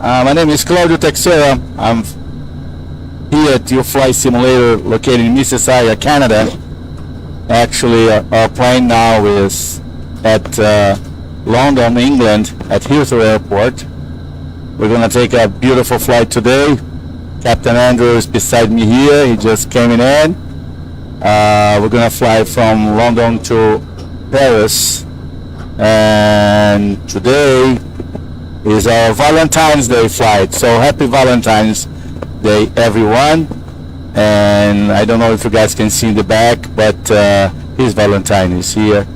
My name is Claudio Texera. I'm here at UFLY Simulator located in Mississauga, Canada. Actually, our plane now is at London, England at Heathrow Airport. We're going to take a beautiful flight today. Captain Andrew is beside me here. He just came in. We're going to fly from London to Paris. And today is our Valentine's Day flight. So happy Valentine's Day, everyone. And I don't know if you guys can see in the back, but his Valentine is here.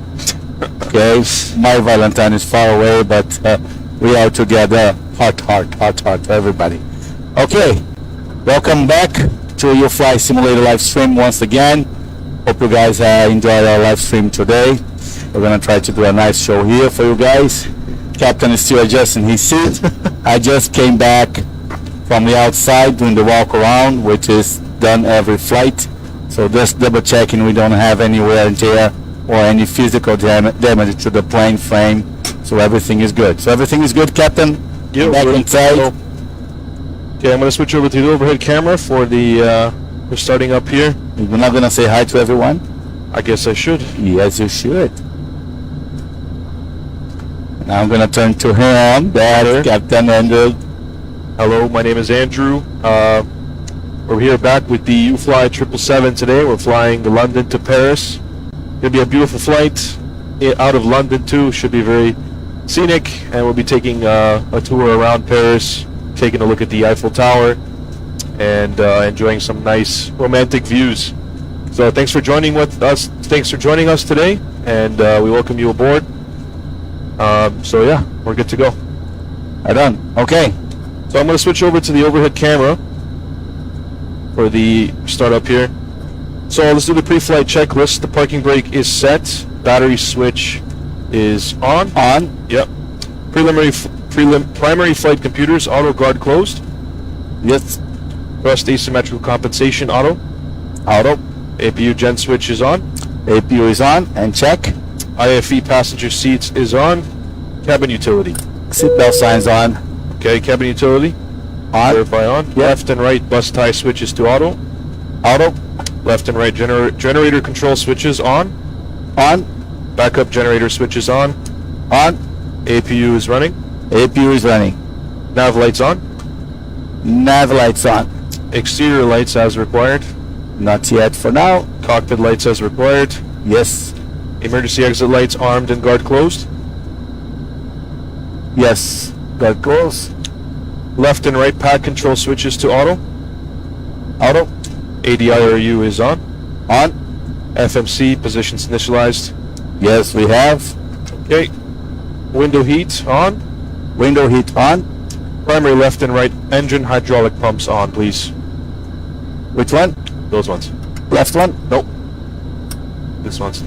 Okay, my Valentine is far away, but we are together. Heart, heart, heart, heart, everybody. Okay, welcome back to UFLY Simulator live stream once again. Hope you guys enjoyed our live stream today. We're gonna try to do a nice show here for you guys. Captain is still adjusting his seat. I just came back from the outside doing the walk around, which is done every flight. So just double checking we don't have any wear and tear or any physical damage to the plane frame. So everything is good. So everything is good, Captain? Yeah, back inside. Okay, I'm going to switch over to the overhead camera for the we're starting up here. You're not going to say hi to everyone? I guess I should. Yes, you should. Now I'm going to turn to him. That's Captain Andrew. Hello, my name is Andrew. We're here back with the UFLY 777 today. We're flying London to Paris. It'll be a beautiful flight out of London too. Should be very scenic, and we'll be taking a tour around Paris, taking a look at the Eiffel Tower, and enjoying some nice romantic views. So thanks for joining with us. Thanks for joining us today, and we welcome you aboard. So yeah, we're good to go. Right on. Okay. So I'm going to switch over to the overhead camera for the startup here. So let's do the pre-flight checklist. The parking brake is set. Battery switch is on. On. Yep. Primary flight computers auto guard closed. Yes. Thrust asymmetrical compensation auto. Auto. APU gen switch is on. APU is on and check. IFE passenger seats is on. Cabin utility. Seatbelt signs on. Okay, cabin utility. On. Verify on. Yep. Left and right bus tie switches to auto. Auto. Left and right generator control switches on. On. Backup generator switches on. On. APU is running. APU is running. Nav lights on. Nav lights on. Exterior lights as required. Not yet for now. Cockpit lights as required. Yes. Emergency exit lights armed and guard closed. Yes. Guard closed. Left and right pad control switches to auto. Auto. ADIRU is on. On. FMC positions initialized. Yes, we have. Okay. Window heat on. Window heat on. Primary left and right engine hydraulic pumps on, please. Which one? Those ones. Left one? Nope. This one's.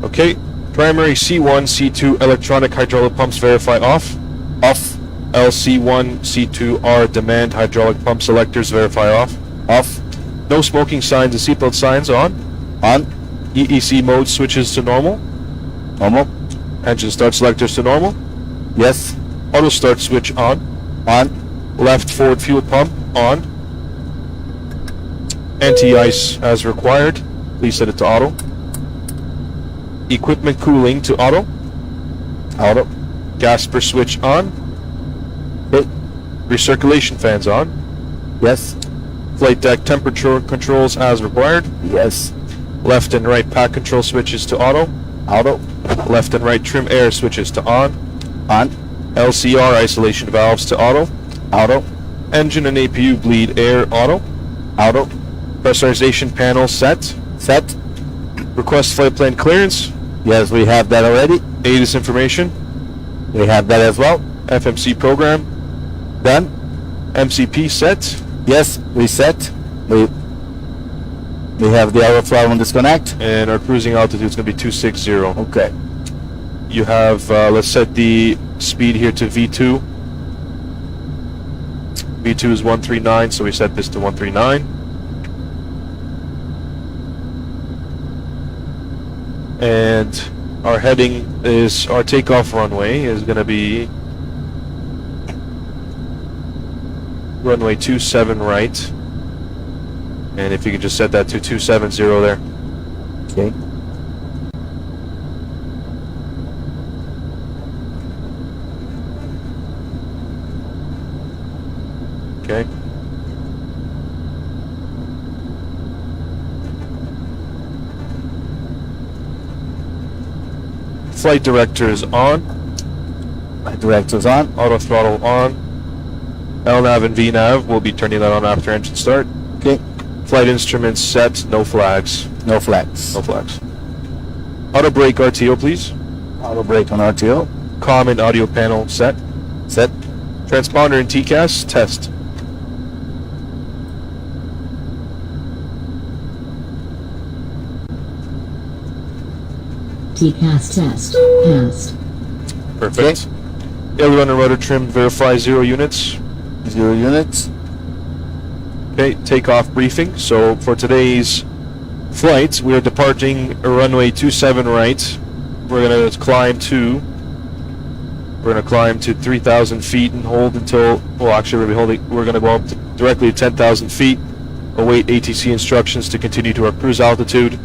Okay. Primary C1, C2 electronic hydraulic pumps verify off. Off. LC1, C2R demand hydraulic pump selectors verify off. Off. No smoking signs and seatbelt signs on. On. EEC mode switches to normal. Normal. Engine start selectors to normal. Yes. Auto start switch on. On. Left forward fuel pump on. Anti-ice as required. Please set it to auto. Equipment cooling to auto. Auto. Gasper switch on. Okay. Recirculation fans on. Yes. Flight deck temperature controls as required. Yes. Left and right pack control switches to auto. Auto. Left and right trim air switches to on. On. LCR isolation valves to auto. Auto. Engine and APU bleed air auto. Auto. Pressurization panel set. Set. Request flight plan clearance. Yes, we have that already. ATIS information. We have that as well. FMC program. Done. MCP set. Yes, we set. We have the overflow on disconnect. And our cruising altitude is going to be 260. Okay. You have, let's set the speed here to V2. V2 is 139, so we set this to 139. And our heading is, our takeoff runway is going to be runway 27 right. And if you could just set that to 270 there. Okay. Okay. Flight director is on. Flight director's on. Auto throttle on. LNAV and VNAV, we'll be turning that on after engine start. Okay. Flight instruments set, no flags. No flags. No flags. Auto brake RTO, please. Auto brake on RTO. Comm and audio panel set. Set. Transponder and TCAS, test. TCAS test passed. Perfect. Aileron and rudder trim, verify 0 units. 0 units. Okay, takeoff briefing. So for today's flight, we are departing runway 27 right. We're gonna climb to 3,000 feet and hold until, well, actually we're gonna go up directly to 10,000 feet. Await ATC instructions to continue to our cruise altitude.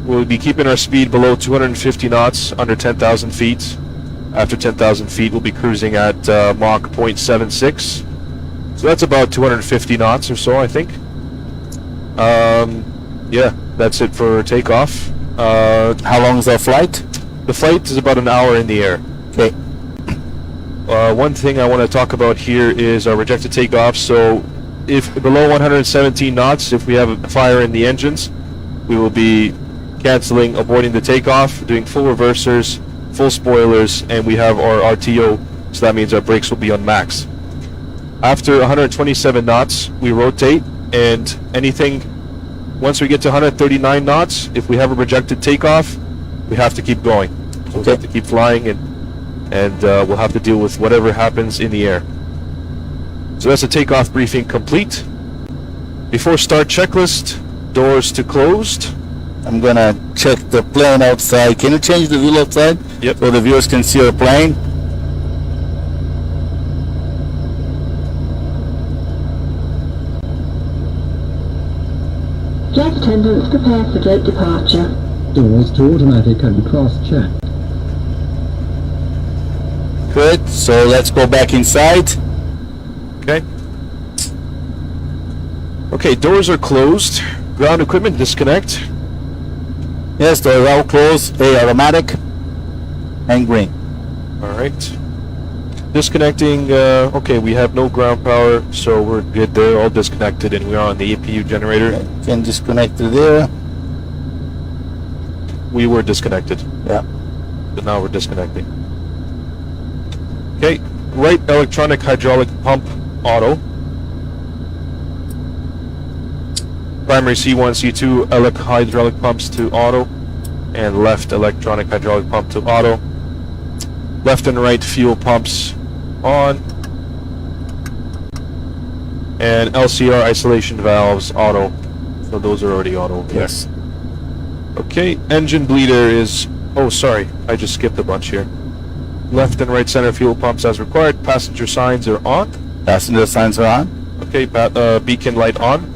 We'll be keeping our speed below 250 knots under 10,000 feet. After 10,000 feet, we'll be cruising at Mach 0.76. So that's about 250 knots or so, I think. Yeah, that's it for takeoff. How long is our flight? The flight is about an hour in the air. Okay. One thing I want to talk about here is our rejected takeoff. So if below 117 knots, if we have a fire in the engines, we will be canceling, avoiding the takeoff, doing full reversers, full spoilers, and we have our RTO, so that means our brakes will be on max. After 127 knots, we rotate, and once we get to 139 knots, if we have a rejected takeoff, we have to keep going. So we have to keep flying, and we'll have to deal with whatever happens in the air. So that's a takeoff briefing complete. Before start checklist, doors to closed. I'm gonna check the plane outside. Can you change the view outside? Yep. So the viewers can see our plane. Flight attendants prepare for gate departure. Doors to automatic and cross-check. Good. So let's go back inside. Okay. Okay, doors are closed. Ground equipment disconnect. Yes, doors are all closed. Automatic and green. All right. Disconnecting. Okay, we have no ground power, so we're good there. All disconnected, and we are on the APU generator. Can disconnect it there. We were disconnected, Yeah. but now we're disconnecting. Okay, right electronic hydraulic pump auto. Primary C1, C2 hydraulic pumps to auto, and left electronic hydraulic pump to auto. Left and right fuel pumps on, and LCR isolation valves auto. So those are already auto. Yes. Okay, engine bleeder is, oh sorry, I just skipped a bunch here. Left and right center fuel pumps as required. Passenger signs are on. Passenger signs are on. Okay, beacon light on.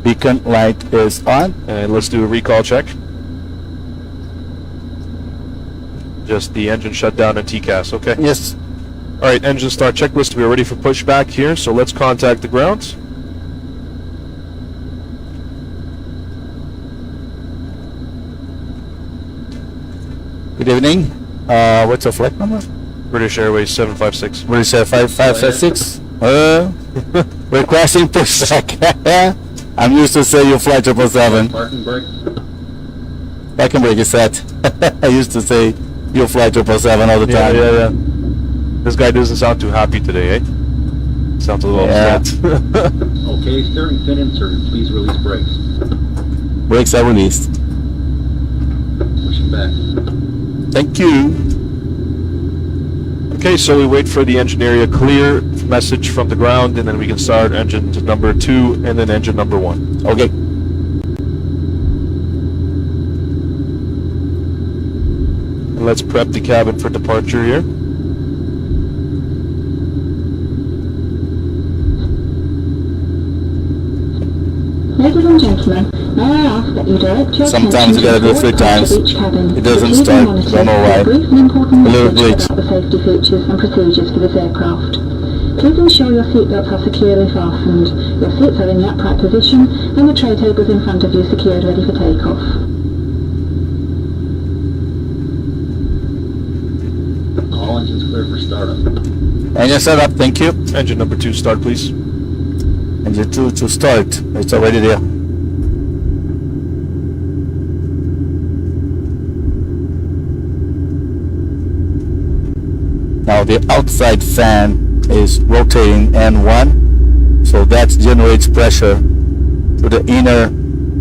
Beacon light is on. And let's do a recall check. Just the engine shutdown and TCAS, okay? Yes. Alright, engine start checklist. We are ready for pushback here, so let's contact the ground. Good evening. What's your flight number? British Airways 756. British Air 5556. Requesting pushback. I'm used to say UFLY 777. Parking brake. Parking brake is set. I used to say UFLY 777 all the time. Yeah. This guy doesn't sound too happy today, eh? Sounds a little upset. Okay, steering fin inserted. Please release brakes. Brakes are released. Pushing back. Thank you. Okay, so we wait for the engine area clear message from the ground, and then we can start engine number 2 and then engine number 1. Okay. And let's prep the cabin for departure here. gentlemen, may I ask that you direct your Sometimes you attention gotta do to it 3 the forward times. part of each cabin. It doesn't Receiving start. monitors Don't know for why. a brief and important A little message glitch. about the safety features and procedures for this aircraft. Please ensure your seatbelts are securely fastened, your seats are in the upright position, and the tray tables in front of you secured ready for takeoff. All engines clear for startup. Engine setup, thank you. Engine number 2, start please. Engine 2 to start. It's already there. Now the outside fan is rotating N1, so that generates pressure to the inner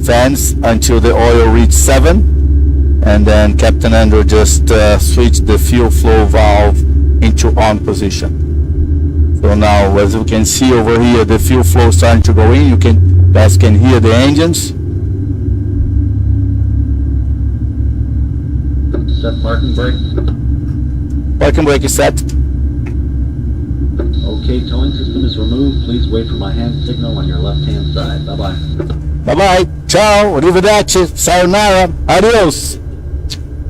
fans until the oil reaches 7, and then Captain Andrew just switched the fuel flow valve into on position. So now, as you can see over here, the fuel flow starting to go in. You guys can hear the engines. Set parking brake. Parking brake is set. Okay, towing system is removed. Please wait for my hand signal on your left-hand side. Bye-bye. Bye-bye. Ciao. Arrivederci. Sayonara. Adios.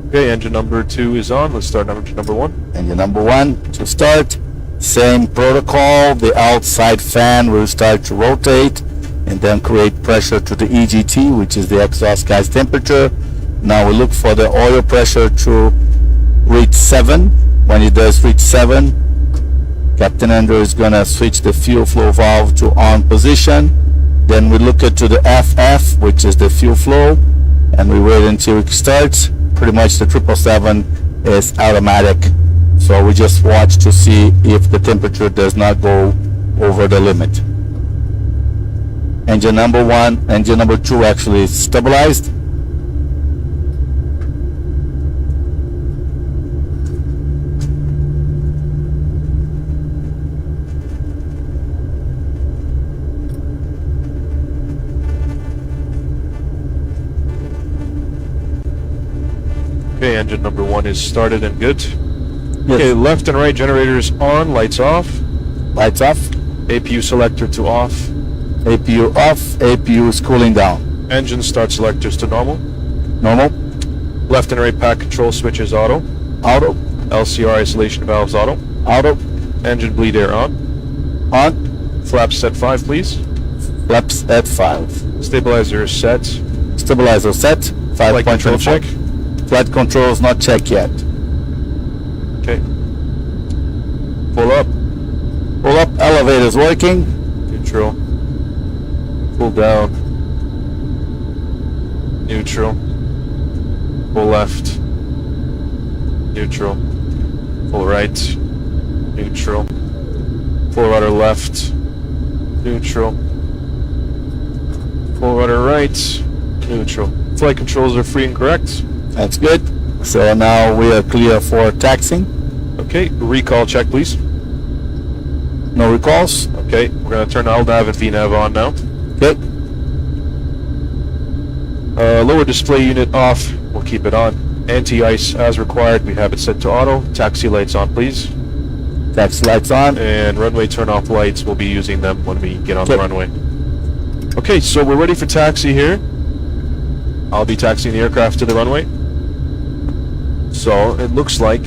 Okay, engine number 2 is on. Let's start engine number 1. Engine number 1 to start. Same protocol. The outside fan will start to rotate and then create pressure to the EGT, which is the exhaust gas temperature. Now we look for the oil pressure to reach 7. When it does reach 7, Captain Andrew is gonna switch the fuel flow valve to on position. Then we look to the FF, which is the fuel flow, and we wait until it starts. Pretty much the 777 is automatic, so we just watch to see if the temperature does not go over the limit. Engine number 1, engine number 2 actually is stabilized. Okay, engine number 1 is started and good. Yes. Okay, left and right generators on, lights off. Lights off. APU selector to off. APU off. APU is cooling down. Engine start selectors to normal. Normal. Left and right pack control switches auto. Auto. LCR isolation valves auto. Auto. Engine bleed air on. On. Flaps set 5, please. Flaps at 5. Stabilizer is set. Stabilizer set. Flight control 5.24. check. Flight control is not checked yet. Okay. Pull up. Pull up. Elevator's working. Neutral. Pull down. Neutral. Pull left. Neutral. Pull right. Neutral. Pull rudder left. Neutral. Pull rudder right. Neutral. Flight controls are free and correct. That's good. So now we are clear for taxiing. Okay, recall check please. No recalls. Okay, we're gonna turn LNAV and VNAV on now. Okay. Lower display unit off, we'll keep it on. Anti-ice as required, we have it set to auto. Taxi lights on please. Taxi lights on. And runway turn off lights, we'll be using them when we get on the Okay. runway. Okay, so we're ready for taxi here. I'll be taxiing the aircraft to the runway. So it looks like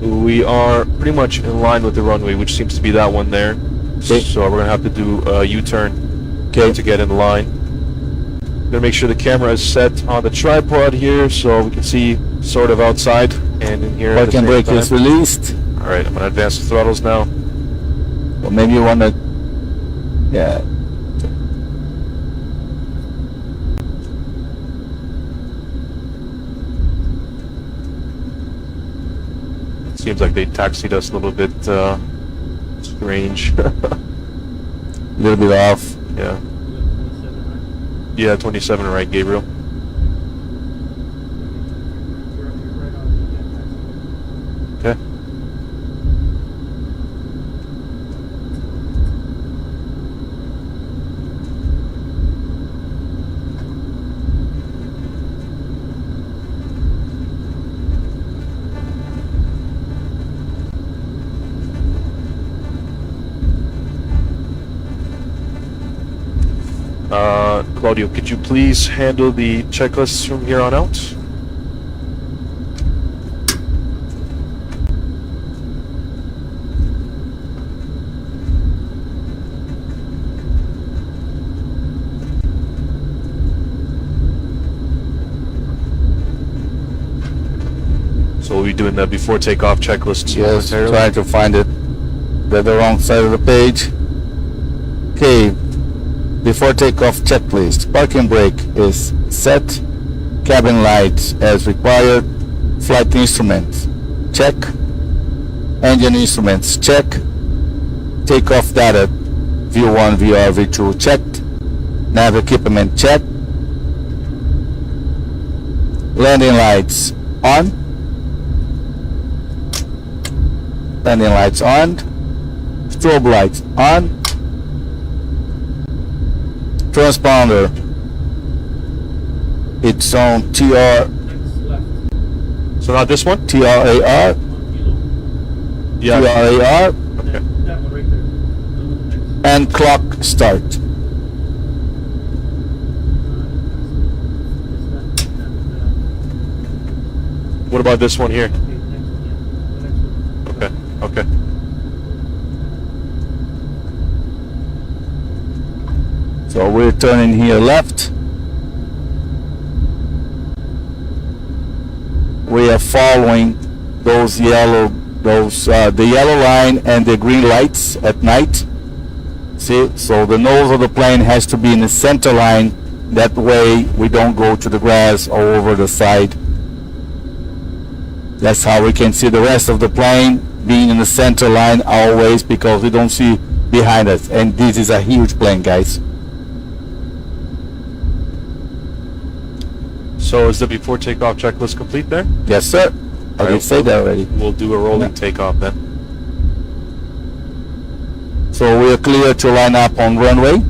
we are pretty much in line with the runway, which seems to be that one there. Okay. So we're gonna have to do a U-turn Okay. to get in line. Gonna make sure the camera is set on the tripod here so we can see sort of outside and in here. at the Parking same brake time. is released. All right, I'm gonna advance the throttles now. Or maybe you want to. Yeah. Seems like they taxied us a little bit strange. A little bit off. Yeah. Yeah, 27 right, Gabriel. Okay. Claudio, could you please handle the checklists from here on out? So we'll be doing the before takeoff checklists. Yes, momentarily. trying to find it. They're the wrong side of the page. Okay, before takeoff checklist. Parking brake is set. Cabin lights as required. Flight instruments, check. Engine instruments, check. Takeoff data, V1, VR, V2, checked. Nav equipment, check. Landing lights on. Landing lights on. Strobe lights on. Transponder, it's on So not this one? TRAR, Yeah. TRAR, Okay. and clock start. What about this one here? Okay. Okay. So we're turning here left. We are following those yellow, the yellow line and the green lights at night. See, so the nose of the plane has to be in the center line. That way we don't go to the grass or over the side. That's how we can see the rest of the plane being in the center line always, because we don't see behind us. And this is a huge plane, guys. So is the before takeoff checklist complete there? Yes, sir. I did say that already. We'll do a rolling takeoff then. So we are clear to line up on runway,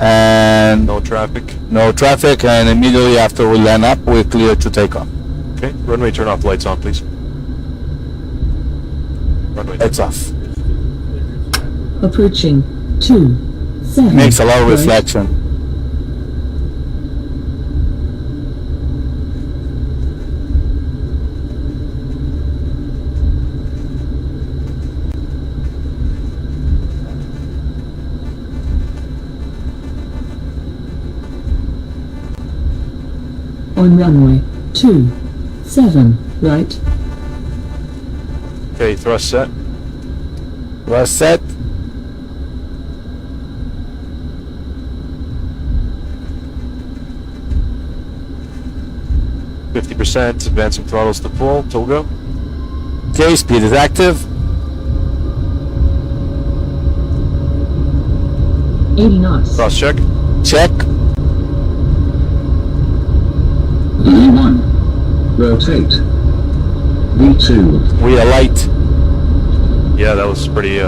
and No traffic. no traffic, and immediately after we line up, we're clear to take off. Okay. Runway turn off lights on, please. Runway. It's off. Approaching 27. Makes a lot of right. reflection. On runway 27, right. Okay. Thrust set. We're set. %. Advancing throttles to full. Till go. Okay, speed is active. 80 knots. Cross check. Check. V1. Rotate. V2. We are light. Yeah, that was pretty.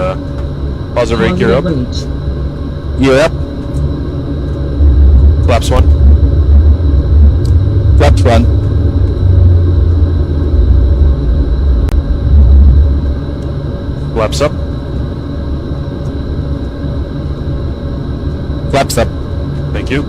Positive rate gear up. Target weight. Gear up. Flaps one. Flaps one. Flaps up. Flaps up. Thank you.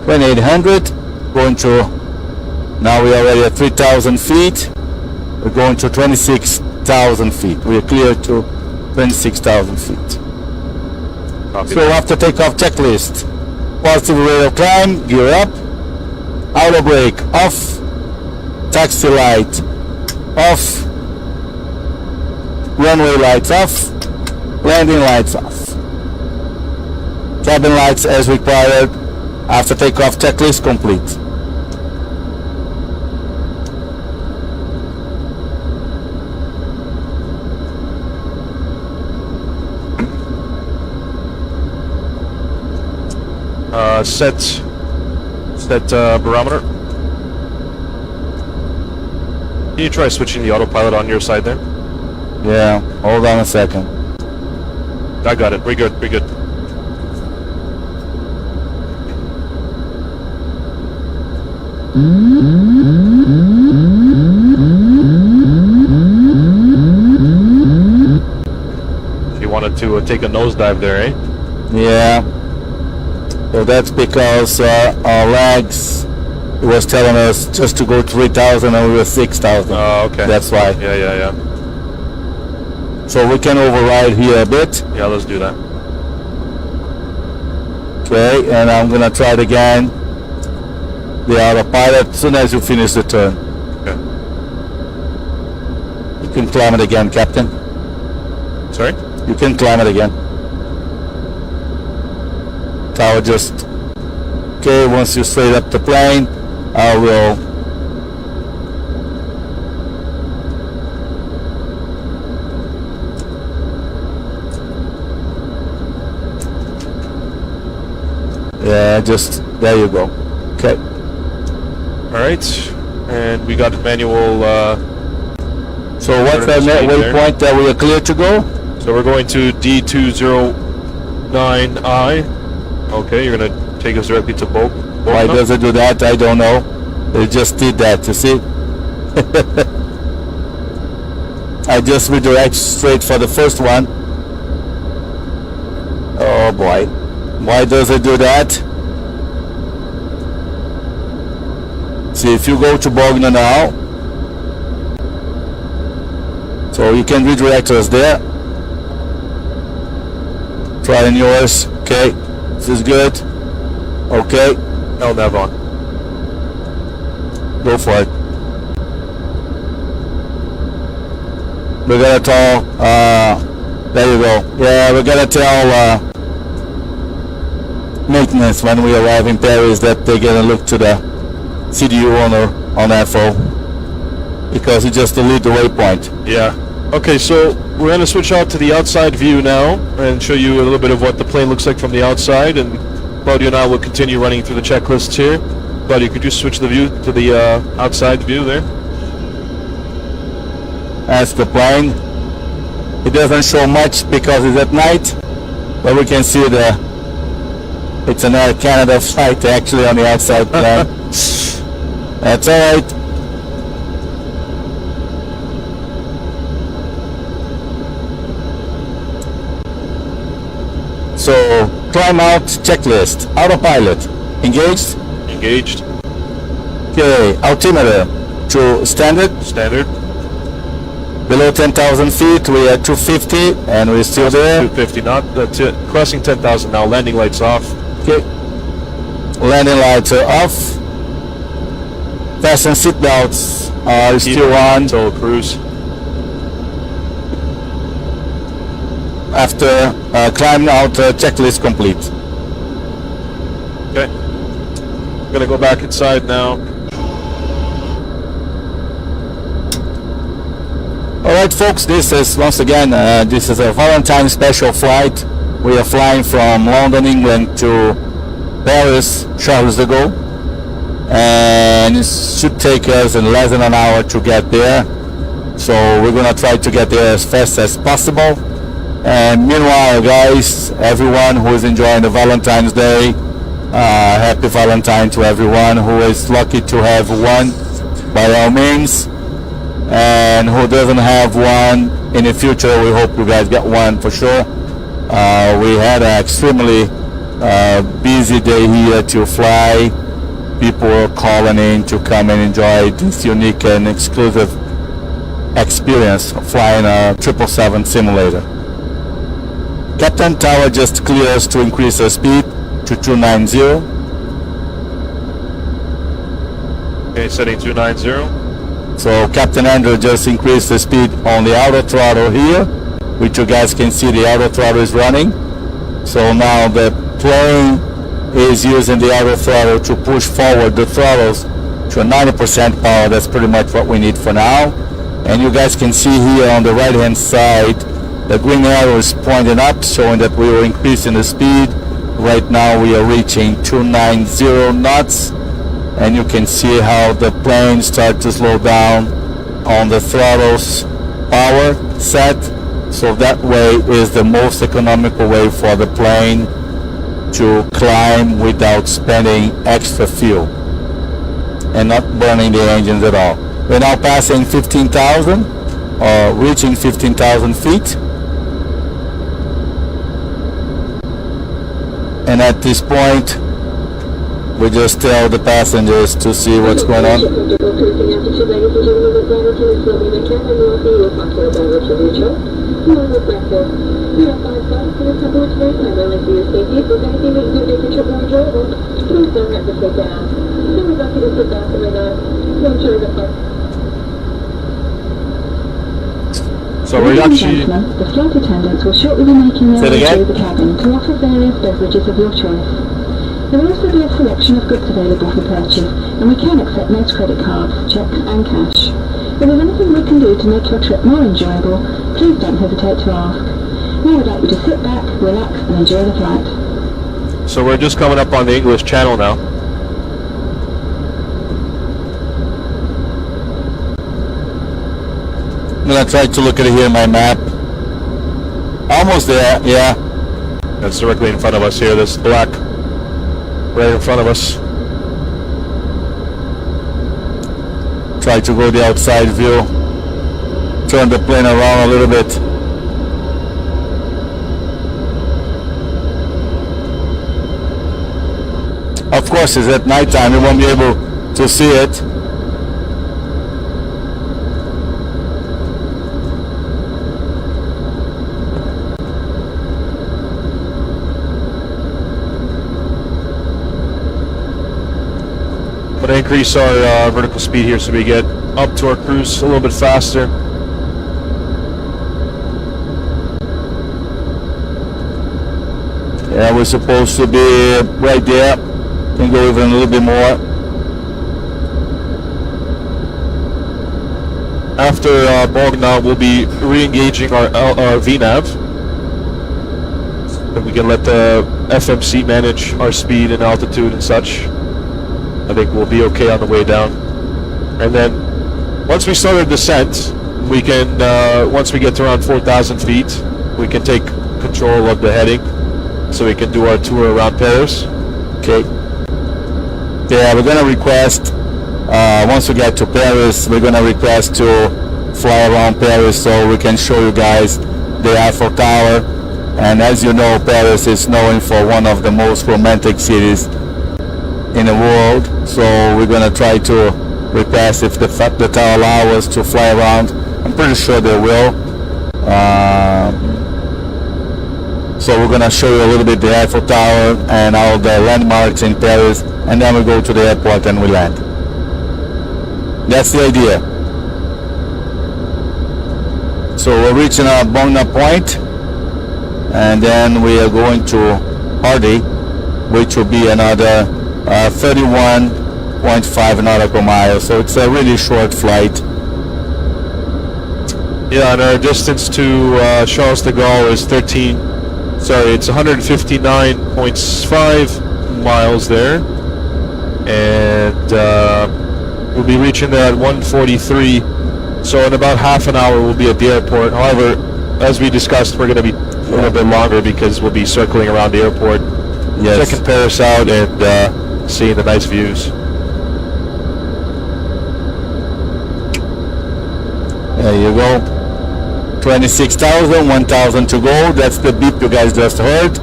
When 800, going to, now we are already at 3,000 feet. We're going to 26,000 feet. We are clear to 26,000 feet. Copy So that. after takeoff checklist, positive rate of climb, gear up, auto brake off, taxi light off, runway lights off, landing lights off, cabin lights as required. After takeoff checklist complete. Set barometer. Can you try switching the autopilot on your side there? Yeah, hold on a second. I got it. We're good. We're good. She wanted to take a nosedive there, eh? Yeah. So that's because our legs was telling us just to go 3,000 and we were 6,000. Oh, okay. That's why. Yeah. So we can override here a bit. Yeah, let's do that. Okay, and I'm gonna try it again. The autopilot as soon as you finish the turn. Okay. You can climb it again, Captain. Sorry? You can climb it again. Tower just... Okay, once you straight up the plane, I will... Yeah, just... There you go. Okay. Alright. And we got manual... So what's that speed there. waypoint that we are clear to go? So we're going to D209I. Okay, you're going to take us directly to Boeing. Why does it do that? I don't know. It just did that, you see? I just redirect straight for the first one. Oh boy. Why does it do that? See, if you go to Boeing now, so you can redirect us there. Try in yours. Okay, this is good. Okay, LNAV on. go for it. We're gonna tell, there you go. Yeah, we're gonna tell maintenance when we arrive in Paris that they're gonna look to the CDU owner on FO because he just deleted the waypoint. Yeah. Okay, so we're going to switch out to the outside view now and show you a little bit of what the plane looks like from the outside, and Claudio and I will continue running through the checklists here. Claudio, could you switch the view to the outside view there? That's the plane. It doesn't show much because it's at night, but we can see it's an Air Canada flight actually on the outside plane. That's alright. So, climb out checklist. Autopilot. Engaged? Engaged. Okay, altimeter to standard. Standard. Below 10,000 feet, we are 250 and we're still there. 250 knot. That's it. Crossing 10,000 now. Landing lights off. Okay. Landing lights are off. Fasten seatbelts are still on. Total cruise. After climbing out, checklist complete. Okay. Gonna go back inside now. Alright folks, this is once again, this is a Valentine's special flight. We are flying from London, England to Paris, Charles de Gaulle. And it should take us in less than an hour to get there. So we're gonna try to get there as fast as possible. And meanwhile, guys, everyone who is enjoying the Valentine's Day, happy Valentine to everyone who is lucky to have one, by all means. And who doesn't have one in the future, we hope you guys get one for sure. We had an extremely busy day here to fly. People are calling in to come and enjoy this unique and exclusive experience of flying a 777 simulator. Captain Tower just clears to increase our speed to 290. Okay, setting 290. So Captain Andrew just increased the speed on the auto throttle here, which you guys can see the auto throttle is running. So now the plane is using the auto throttle to push forward the throttles to a 90% power. That's pretty much what we need for now. And you guys can see here on the right hand side, the green arrow is pointing up, showing that we are increasing the speed. Right now we are reaching 290 knots. And you can see how the plane starts to slow down on the throttles power set. So that way is the most economical way for the plane to climb without spending extra fuel. and not burning the engines at all. We're now passing 15,000 or reaching 15,000 feet. And at this point, we just tell the passengers to see what's going on. So we're actually... The flight attendants will shortly be making their Say it way again? through the cabin to offer various beverages of your choice. There will also be a selection of goods available for purchase, and we can accept most credit cards, checks and cash. If there's anything we can do to make your trip more enjoyable, please don't hesitate to ask. Now I'd like you to sit back, relax and enjoy the flight. So we're just coming up on the English channel now. I'm gonna try to look at it here in my map. Almost there, yeah. That's directly in front of us here, this black right in front of us. Try to go the outside view. Turn the plane around a little bit. Of course, it's at night time, you won't be able to see it. I'm going to increase our vertical speed here so we get up to our cruise a little bit faster. Yeah, we're supposed to be right there. Can go even a little bit more. After Bogna, we'll be re-engaging our VNAV. And we can let the FMC manage our speed and altitude and such. I think we'll be okay on the way down. And then once we start our descent, we can, once we get to around 4,000 feet, we can take control of the heading so we can do our tour around Paris. Okay. Yeah, we're gonna request, once we get to Paris, we're gonna request to fly around Paris so we can show you guys the Eiffel Tower. And as you know, Paris is known for one of the most romantic cities in the world. So we're gonna try to request if the tower allow us to fly around. I'm pretty sure they will. So we're gonna show you a little bit the Eiffel Tower and all the landmarks in Paris, and then we go to the airport and we land. That's the idea. So we're reaching our Bogna Point, and then we are going to Hardy, which will be another 31.5 nautical miles. So it's a really short flight. Yeah, and our distance to Charles de Gaulle is it's 159.5 miles there, and we'll be reaching there at 1:43. So in about half an hour we'll be at the airport. However, as we discussed, we're going to be a little bit longer because we'll be circling around the airport, checking Paris out and seeing the nice views. There you go. 26,000, 1,000 to go. That's the beep you guys just heard.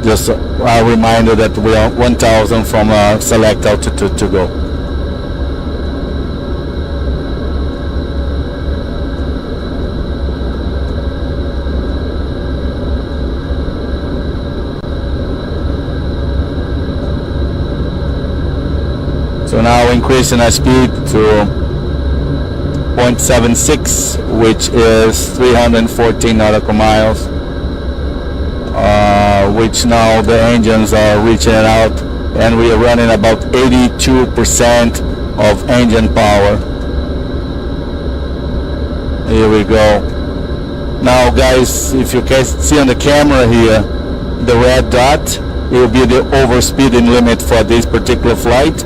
Just a reminder that we are 1,000 from select altitude to go. So now increasing our speed to 0.76, which is 314 nautical miles, which now the engines are reaching it out, and we are running about 82% of engine power. Here we go. Now guys, if you can see on the camera here, the red dot, it will be the overspeeding limit for this particular flight.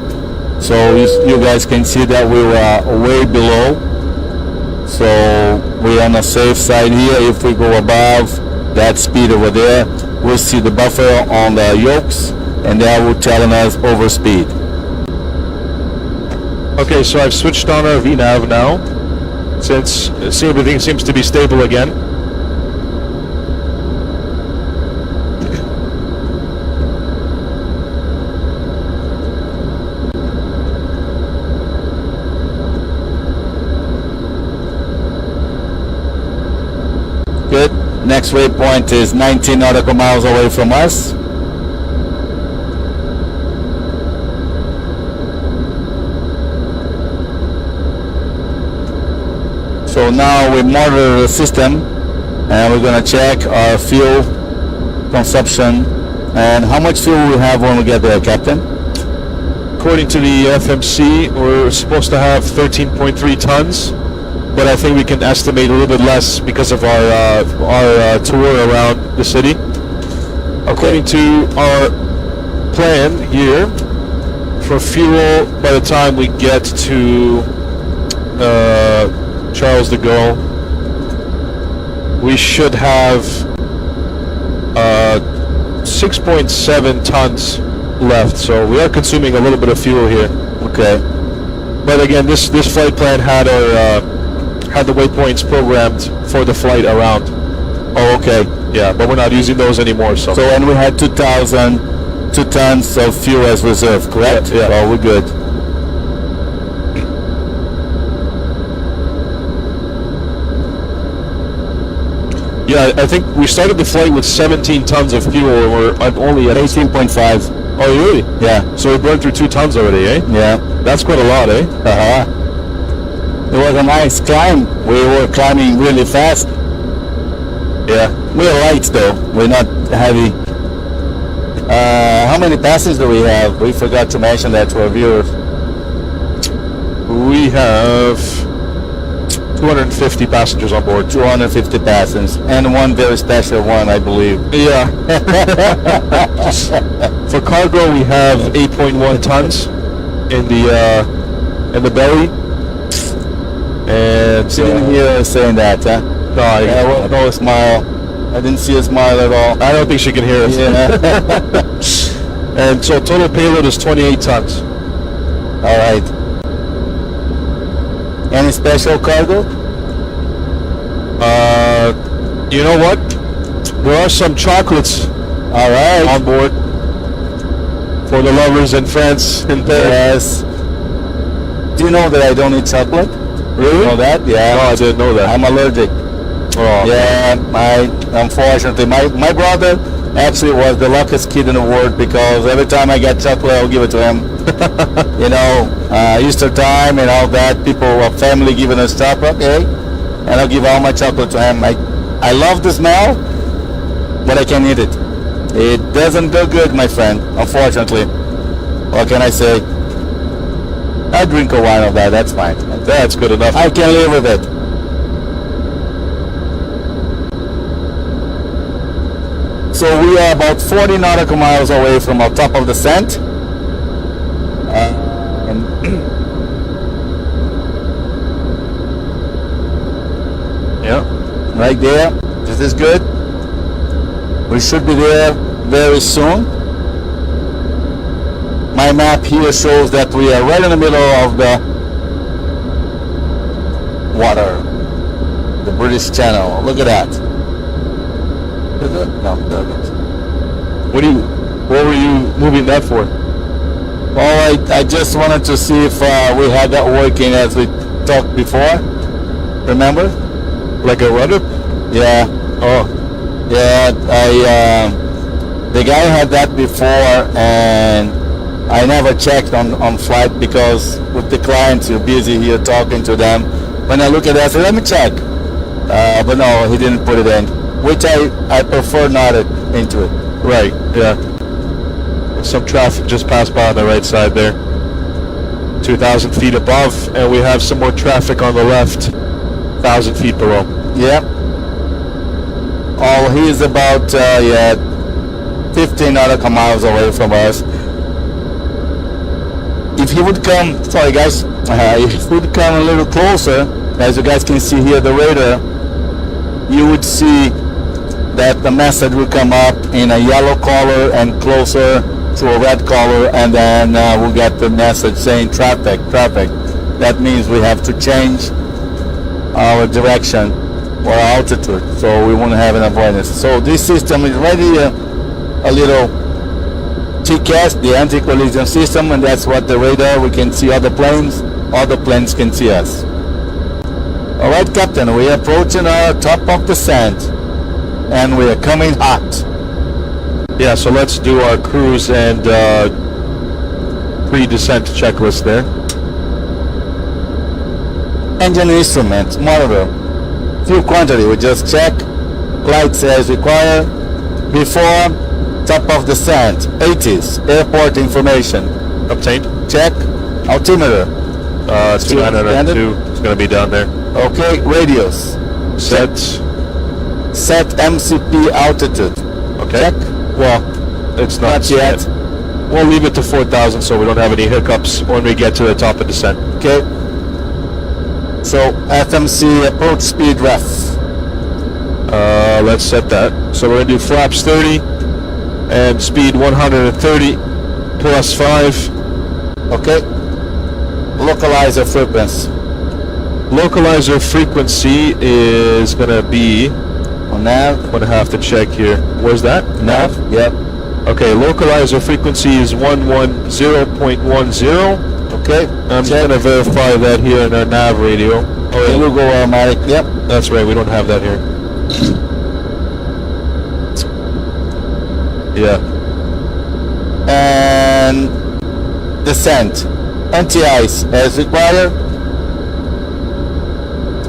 So you guys can see that we were way below. So we're on the safe side here. If we go above that speed over there, we'll see the buffer on the yokes, and that will telling us overspeed. Okay, so I've switched on our VNav now, since everything seems to be stable again. Good. Next waypoint is 19 nautical miles away from us. So now we monitor the system and we're going to check our fuel consumption and how much fuel we have when we get there, Captain. According to the FMC, we're supposed to have 13.3 tons, but I think we can estimate a little bit less because of our tour around the city. According to our plan here, for fuel, by the time we get to Charles de Gaulle, we should have 6.7 tons left, so we are consuming a little bit of fuel here. Okay. But again, this flight plan had the waypoints programmed for the flight around. Oh, okay. Yeah, but we're not using those anymore. So and we had 2 tons of fuel as reserve, correct? Yeah. Oh, we're good. yeah, I think we started the flight with 17 tons of fuel, and we're only at 18.5. Oh, really? Yeah. So we burned through 2 tons already, eh? Yeah. That's quite a lot, eh? Uh-huh. It was a nice climb. We were climbing really fast. Yeah. We're light though. We're not heavy. How many passengers do we have? We forgot to mention that to our viewers. We have 250 passengers on board. 250 passengers. And one very special one, I believe. Yeah. For cargo, we have 8.1 tons in the belly. And Didn't hear us saying that, huh? no, No smile. I didn't see a smile at all. I don't think she can hear us. Yeah. And so total payload is 28 tons. All right. Any special cargo? You know what? There are some chocolates All right. on board for the lovers in France and Yes. Paris. Do you know that I don't eat chocolate? Really? You know that? Yeah. No, I didn't know that. I'm allergic. Oh. Yeah, unfortunately, my brother actually was the luckiest kid in the world because every time I get chocolate, I'll give it to him. You know, Easter time and all that, people of family giving us chocolate, okay? And I'll give all my chocolate to him. I love the smell, but I can't eat it. It doesn't go good, my friend, unfortunately. What can I say? I drink a wine of that, that's fine. That's good enough. I can live with it. So we are about 40 nautical miles away from our top of descent. Yeah. Right there. This is good. We should be there very soon. My map here shows that we are right in the middle of the water. The British Channel. Look at that. Is it? No, there it is. What were you moving that for? Well, I just wanted to see if we had that working as we talked before. Remember? Like a rudder? Yeah. Oh. Yeah, the guy had that before and I never checked on flight because with the clients you're busy here talking to them. When I look at that, I said, let me check. But no, he didn't put it in, which I prefer not into it. Right, yeah. Some traffic just passed by on the right side there. 2,000 feet above, and we have some more traffic on the left, 1,000 feet below. Yep. Oh, he is about 15 nautical miles away from us. If he would come, sorry guys, if he would come a little closer, as you guys can see here the radar, you would see that the message will come up in a yellow color and closer to a red color, and then we'll get the message saying traffic. that means we have to change our direction or altitude, so we won't have an avoidance. So this system is already a little TCAS, the anti-collision system, and that's what the radar, we can see other planes can see us. Alright, Captain, we are approaching our top of descent, and we are coming hot. Yeah, so let's do our cruise and pre-descent checklist there. Engine instruments, monitor, fuel quantity, we just check, lights as required, before, top of descent, 80s, airport information, Obtained. check, altimeter, It's 202. It's going to be down there. okay, radios, Set. set MCP altitude, Okay. check, well, It's not not yet, set. We'll leave it to 4,000 so we don't have any hiccups when we get to the top of descent. okay, so FMC approach speed ref, Let's set that. So we're going to do flaps 30 and speed 130 plus 5. okay, localizer frequency, Localizer frequency is going to be, on nav, I'm going to have to check here. Where's that? nav, yep, Okay, localizer frequency is 110.10. okay, I'm check. going to verify that here in our nav radio. It will go automatic, yep, That's right, we don't have that here. Yeah. and descent, anti-ice as required.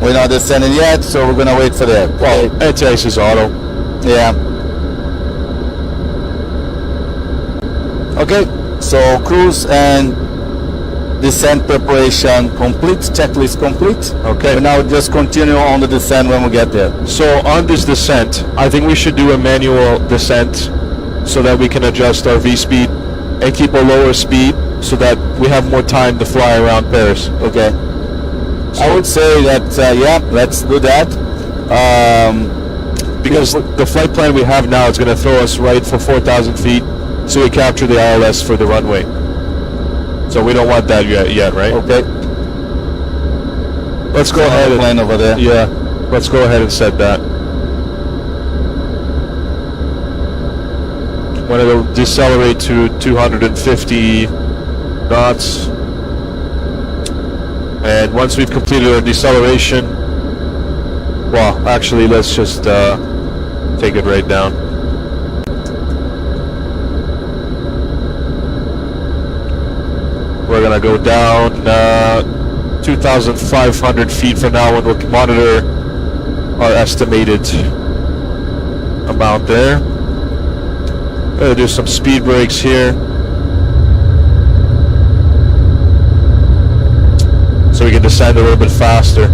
We're not descending yet, so we're gonna wait for that. Well, Anti-ice is auto. yeah. Okay, so cruise and descent preparation complete, checklist complete. Okay. We now just continue on the descent when we get there. So on this descent, I think we should do a manual descent so that we can adjust our V-speed and keep a lower speed so that we have more time to fly around Paris. Okay. I would say that, yeah, let's do that. Because the flight plan we have now is going to throw us right for 4,000 feet so we capture the ILS for the runway. So we don't want that yet, right? Okay. Let's go ahead and, Plane over there. yeah, let's go ahead and set that. When it'll decelerate to 250 knots. And once we've completed our deceleration, well, actually, let's just take it right down. We're gonna go down 2,500 feet from now, and we'll monitor our estimated amount there. Gonna do some speed brakes here, so we can descend a little bit faster.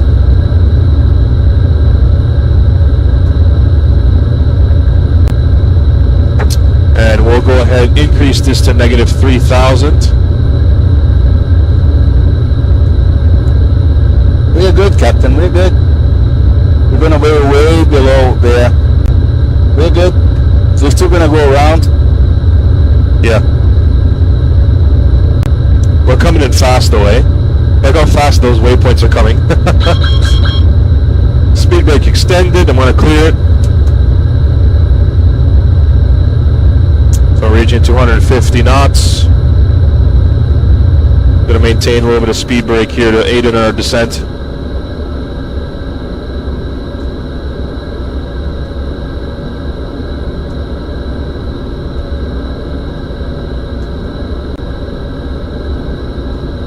And we'll go ahead and increase this to negative 3,000. We're good, Captain. We're good. We're gonna be way below there. We're good. So we're still gonna go around. Yeah. We're coming in fast though, eh? Look how fast those waypoints are coming. Speed brake extended. I'm gonna clear it. So reaching 250 knots. Gonna maintain a little bit of speed brake here to aid in our descent.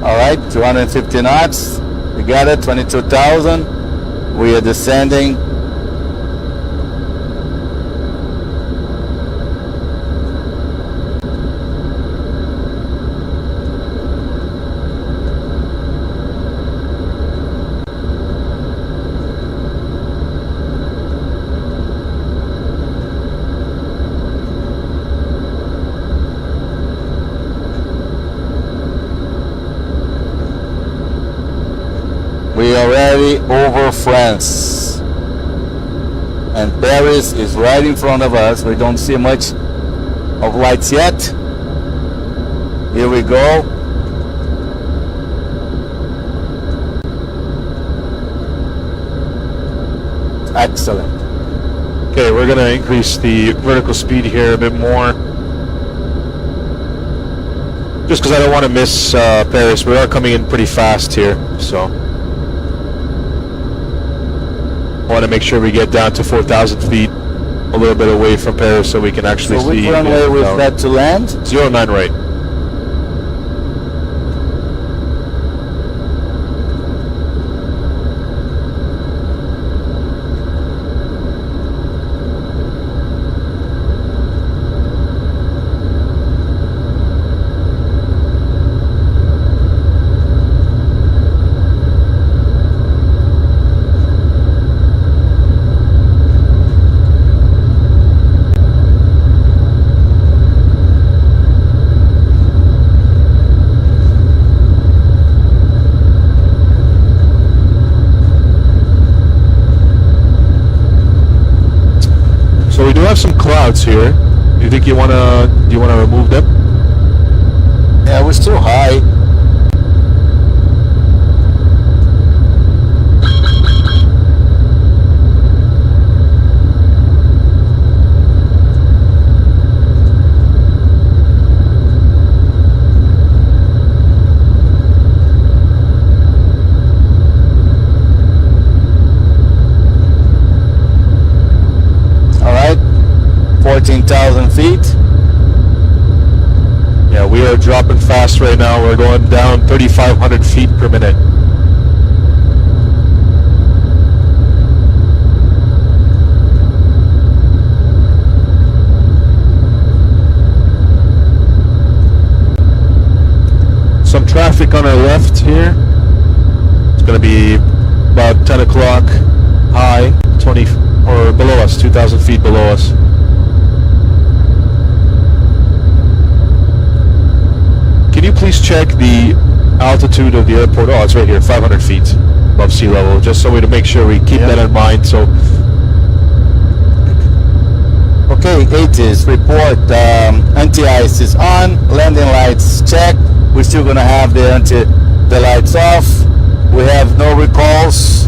Alright, 250 knots. We got it, 22,000. We are descending. We are already over France, and Paris is right in front of us. We don't see much of lights yet. Here we go. Excellent. Okay, we're gonna increase the vertical speed here a bit more. Just because I don't want to miss Paris. We are coming in pretty fast here, so I want to make sure we get down to 4,000 feet, a little bit away from Paris, so we can actually So see. which runway was down. that to land? 09 right. So we do have some clouds here. Do you think do you wanna remove them? Yeah, we're still high. All right, 14,000 feet. Yeah, we are dropping fast right now. We're going down 3,500 feet per minute. Some traffic on our left here. It's going to be about 10 o'clock high, 20 or below us, 2,000 feet below us. Can you please check the altitude of the airport? Oh, it's right here, 500 feet above sea level, just so we to make sure we keep that in mind. So, Okay, 80s, report, anti-ice is on, landing lights check. We're still gonna have the lights off. We have no recalls.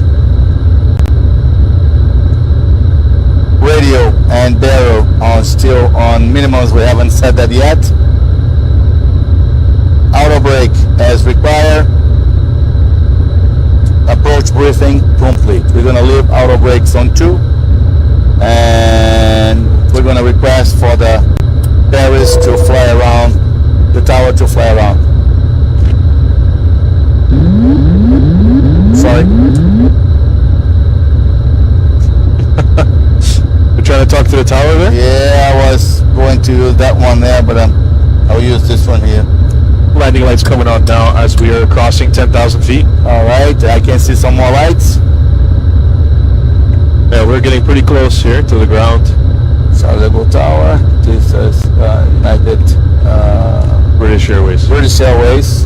Radio and barrel are still on minimums. We haven't set that yet. Auto brake as required. Approach briefing complete. We're gonna leave auto brakes on 2, and we're gonna request for the Paris to fly around, the tower to fly around. Sorry. we're trying to talk to the tower there. Yeah, I was going to use that one there, but I'll use this one here. Landing lights coming on now as we are crossing 10,000 feet. All right, I can see some more lights. Yeah, we're getting pretty close here to the ground. Charlotte Tower. This is United British Airways. British Airways.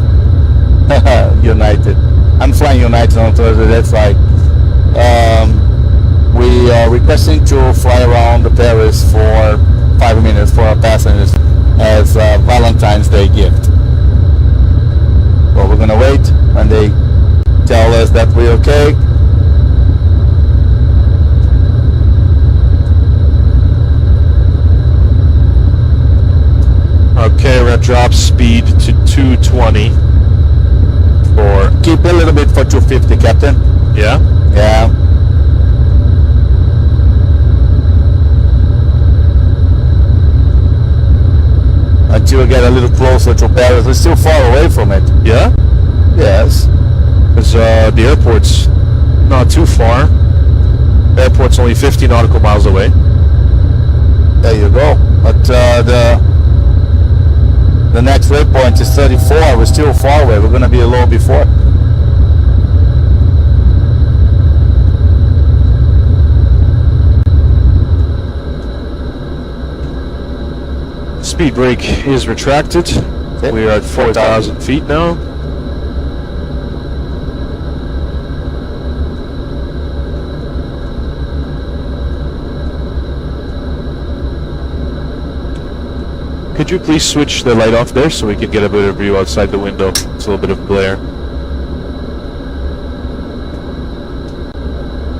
United. I'm flying United on Thursday. That's right. We are requesting to fly around the Paris for 5 minutes for our passengers as a Valentine's Day gift. So we're gonna wait when they tell us that we're okay. Okay, we're gonna drop speed to 220 for, Keep a little bit for 250, Captain. yeah? Yeah. Until we get a little closer to Paris. We're still far away from it. Yeah? Yes. Because the airport's not too far. The airport's only 50 nautical miles away. There you go. But the next waypoint is 34. We're still far away. We're going to be a little before. Speed brake is retracted. Okay. We are at 4,000 feet now. Could you please switch the light off there so we can get a better view outside the window? It's a little bit of glare.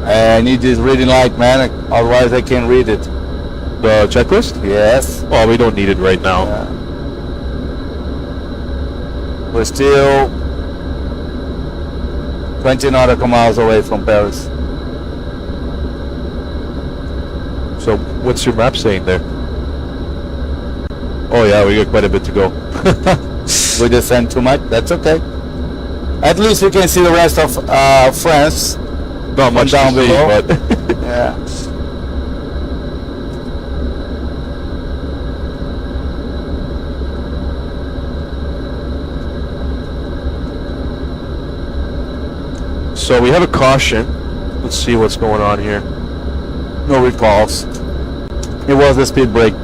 I need this reading light, man. Otherwise, I can't read it. The checklist? Yes. Oh, we don't need it right now. Yeah. We're still 20 nautical miles away from Paris. So, what's your map saying there? Oh yeah, we got quite a bit to go. We descend too much. That's okay. At least we can see the rest of France. Not much down to see, below. but Yeah. so we have a caution. Let's see what's going on here. No recalls. It was a speed break.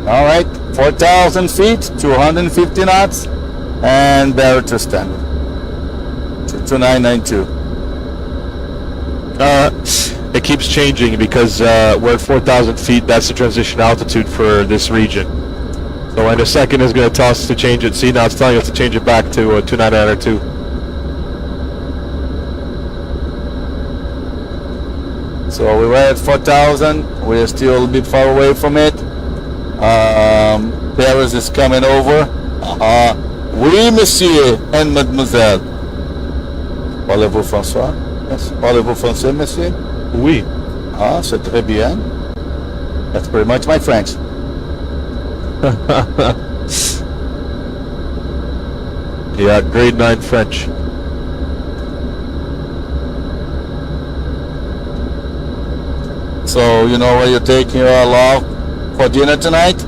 All right, 4,000 feet, 250 knots, and barrel to standard. 2992. It keeps changing because we're at 4,000 feet. That's the transition altitude for this region. So in a second, it's going to tell us to change it. See, now it's telling us to change it back to 2992. So we were at 4,000. We're still a little bit far away from it. Paris is coming over. Oui, monsieur and mademoiselle. Parlez-vous François? Yes. Parlez-vous français, monsieur? Oui. Ah, c'est très bien. That's pretty much my French. Yeah, grade 9 French. So, you know where you're taking your love for dinner tonight?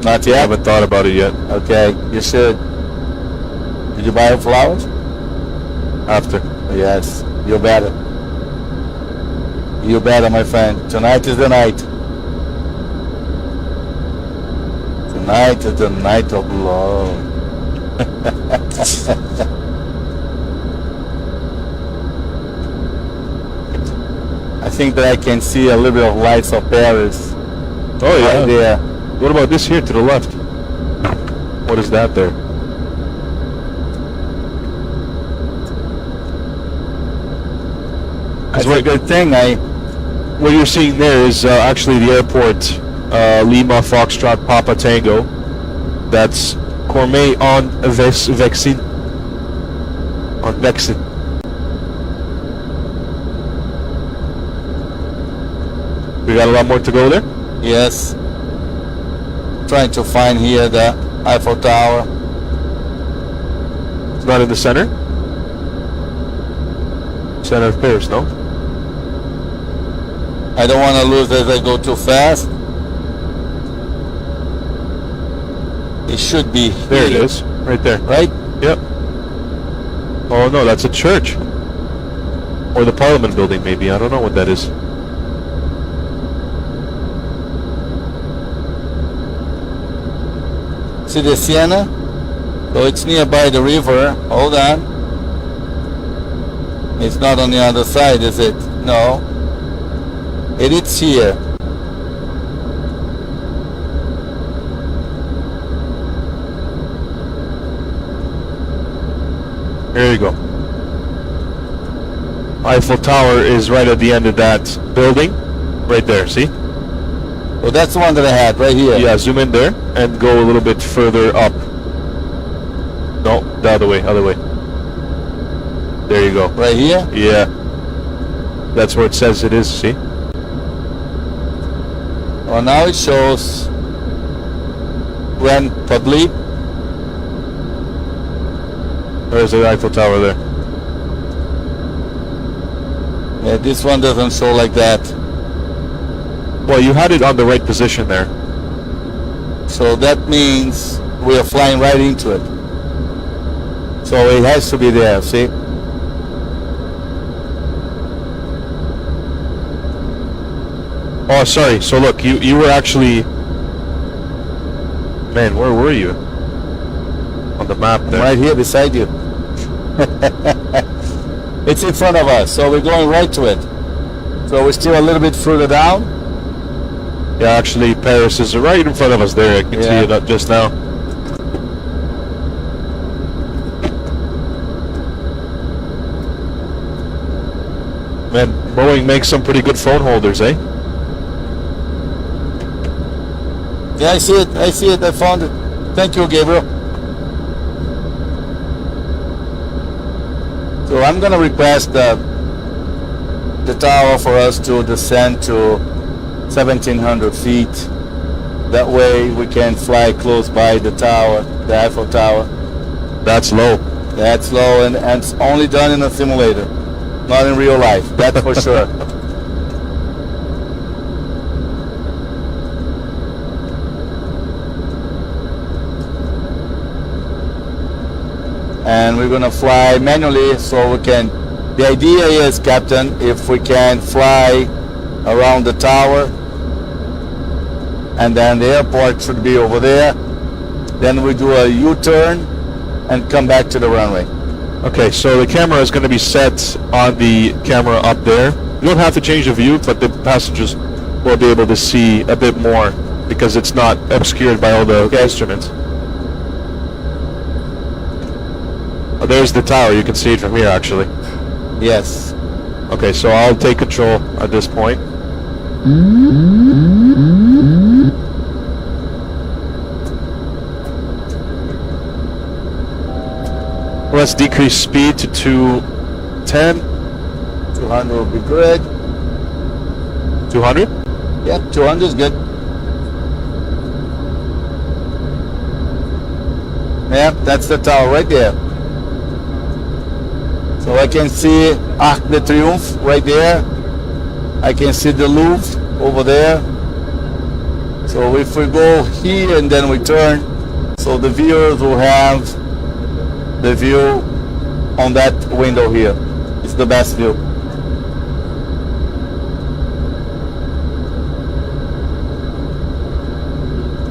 Not I yet? haven't thought about it yet. Okay, you should. Did you buy her flowers? After. Yes, you better. You better, my friend. Tonight is the night. Tonight is the night of love. I think that I can see a little bit of lights of Paris. Oh yeah. Right there. What about this here to the left? What is that there? That's a good thing. What you're seeing there is actually the airport, Lima Foxtrot Papa Tango. That's Gourmet on Vexin. On Vexin. We got a lot more to go there? Yes. Trying to find here the Eiffel Tower. It's not in the center? Center of Paris, no? I don't want to lose as I go too fast. It should be There it here, is. Right there. right? Yep. Oh no, that's a church. Or the Parliament building maybe. I don't know what that is. See the Siena? So it's nearby the river. Hold on. It's not on the other side, is it? No. It is here. There you go. Eiffel Tower is right at the end of that building. Right there, see? Well, that's the one that I had right here. Yeah, zoom in there and go a little bit further up. No, the other way, other way. There you go. Right here? Yeah. That's where it says it is, see? Well, now it shows Grand Public. There's the Eiffel Tower there. Yeah, this one doesn't show like that. Well, you had it on the right position there. So that means we are flying right into it. So it has to be there, see? Oh, sorry. So look, you were actually... Man, where were you? On the map there. Right here beside you. It's in front of us, so we're going right to it. So we're still a little bit further down. Yeah, actually, Paris is right in front of us there. I can see it just now. Man, Boeing makes some pretty good phone holders, eh? Yeah, I see it. I see it. I found it. Thank you, Gabriel. So I'm gonna request the tower for us to descend to 1,700 feet. That way we can fly close by the tower, the Eiffel Tower. That's low. That's low, and it's only done in a simulator, not in real life. That's for sure. And we're gonna fly manually, so we can. The idea is, Captain, if we can fly around the tower, and then the airport should be over there, then we do a U-turn and come back to the runway. Okay, so the camera is going to be set on the camera up there. You don't have to change the view, but the passengers will be able to see a bit more because it's not obscured by all the instruments. Oh, there's the tower. You can see it from here, actually. Yes. Okay, so I'll take control at this point. Let's decrease speed to 210. 200 will be good. 200? Yep, 200 is good. Yep, that's the tower right there. So I can see Arc de Triomphe right there. I can see the Louvre over there. So if we go here and then we turn, so the viewers will have the view on that window here. It's the best view.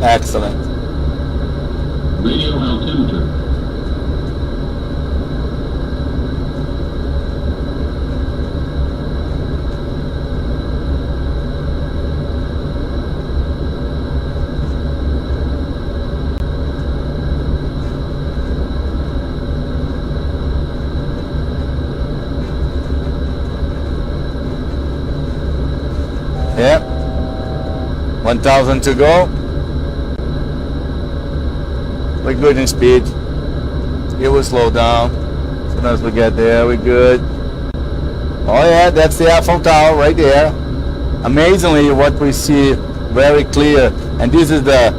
Excellent. Radio altimeter. Yeah. 1,000 to go. We're good in speed. It will slow down. As soon as we get there, we're good. Oh yeah, that's the Eiffel Tower right there. Amazingly, what we see very clear. And this is the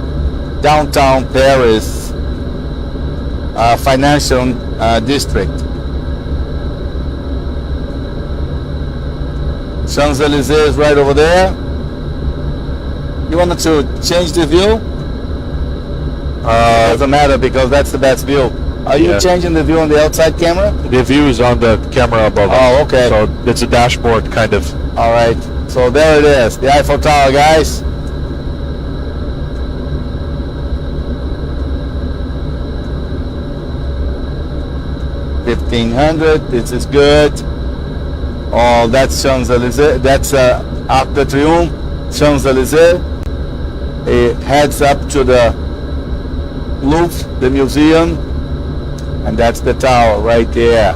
downtown Paris financial district. Champs-Élysées is right over there. You wanted to change the view? Doesn't matter because that's the best view. Are you changing the view on the outside camera? The view is on the camera above. Oh, okay. So it's a dashboard, kind of. All right. So there it is, the Eiffel Tower, guys. (1500). This is good. Oh, that's Champs-Élysées. That's Arc de Triomphe, Champs-Élysées. It heads up to the Louvre, the museum, and that's the tower right there.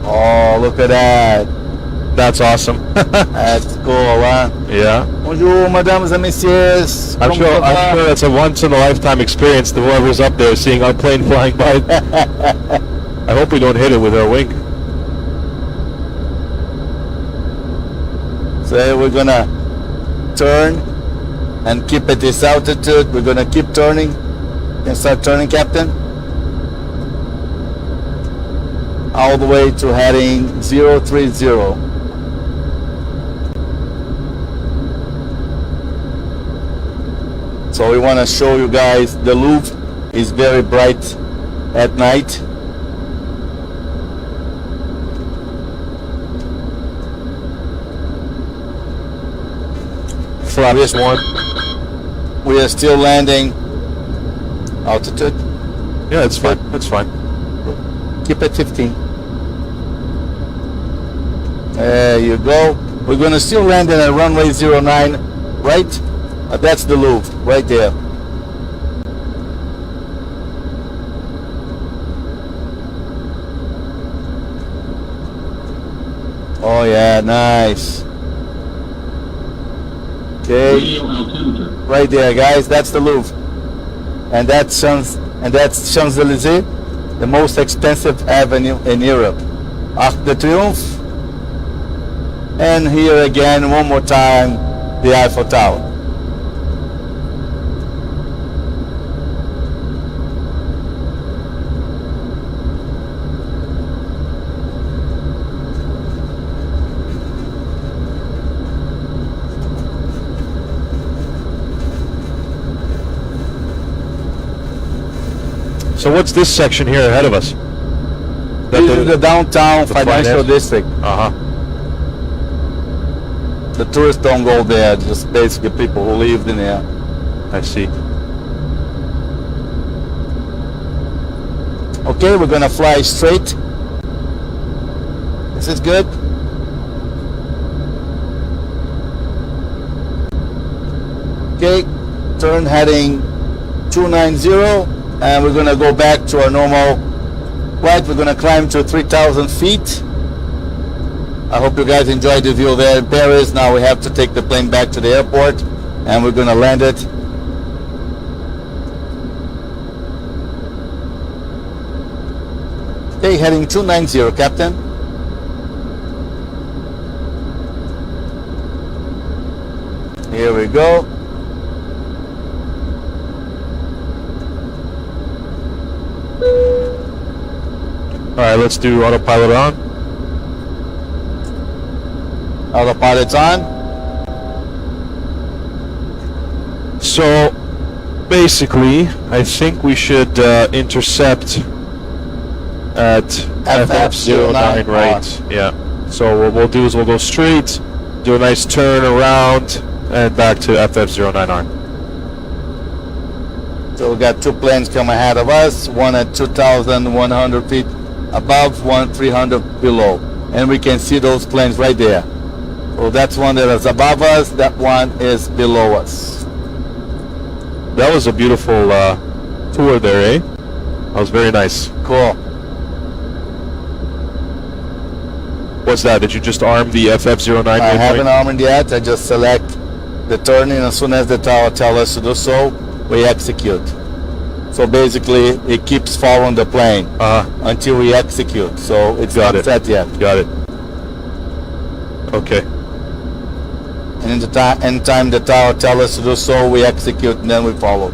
Oh, look at that. That's awesome. That's cool, huh? Yeah. Bonjour, mesdames et messieurs. I'm sure that's a once-in-a-lifetime experience to whoever's up there seeing our plane flying by. I hope we don't hit it with our wing. So we're gonna turn and keep at this altitude. We're gonna keep turning. Can start turning, Captain. All the way to heading 030. So we want to show you guys the Louvre is very bright at night. Flaps 1. We are still landing altitude. Yeah, it's fine. It's fine. Keep at 15. There you go. We're gonna still land at runway 09, right? That's the Louvre, right there. Oh yeah, nice. Okay, Radio altimeter. right there, guys. That's the Louvre, and that's Champs-Élysées, the most expensive avenue in Europe. Arc de Triomphe, and here again, one more time, the Eiffel Tower. So what's this section here ahead of us? This is the downtown the financial finance? district. Uh-huh. The tourists don't go there, just basically people who live in there. I see. Okay, we're gonna fly straight. This is good. Okay, turn heading 290, and we're gonna go back to our normal flight. We're gonna climb to 3,000 feet. I hope you guys enjoyed the view there in Paris. Now we have to take the plane back to the airport, and we're gonna land it. Okay, heading 290, Captain. Here we go. All right, let's do autopilot on. Autopilot's on. So basically, I think we should intercept at FF09, right? Yeah. So what we'll do is we'll go straight, do a nice turn around, and back to FF09R. So we got two planes coming ahead of us, one at 2,100 feet above, one 300 below. And we can see those planes right there. So that's one that is above us, that one is below us. That was a beautiful tour there, eh? That was very nice. Cool. What's that? Did you just arm the FF09 I waypoint? haven't armed yet, I just select the turning. As soon as the tower tells us to do so, we execute. So basically, it keeps following the plane until we execute. So it's not set yet. Got it. Okay. And in the anytime the tower tells us to do so, we execute and then we follow.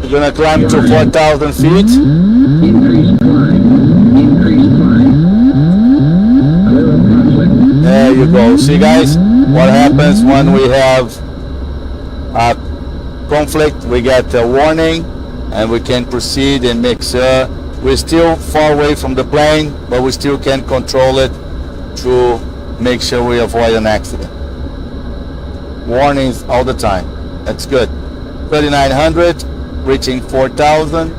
We're gonna climb to 4,000 feet. Increase climb. Increase climb. There you go. See, guys, what happens when we have a conflict? We get a warning, and we can proceed and make sure we're still far away from the plane, but we still can control it to make sure we avoid an accident. Warnings all the time. That's good. 3,900, reaching 4,000.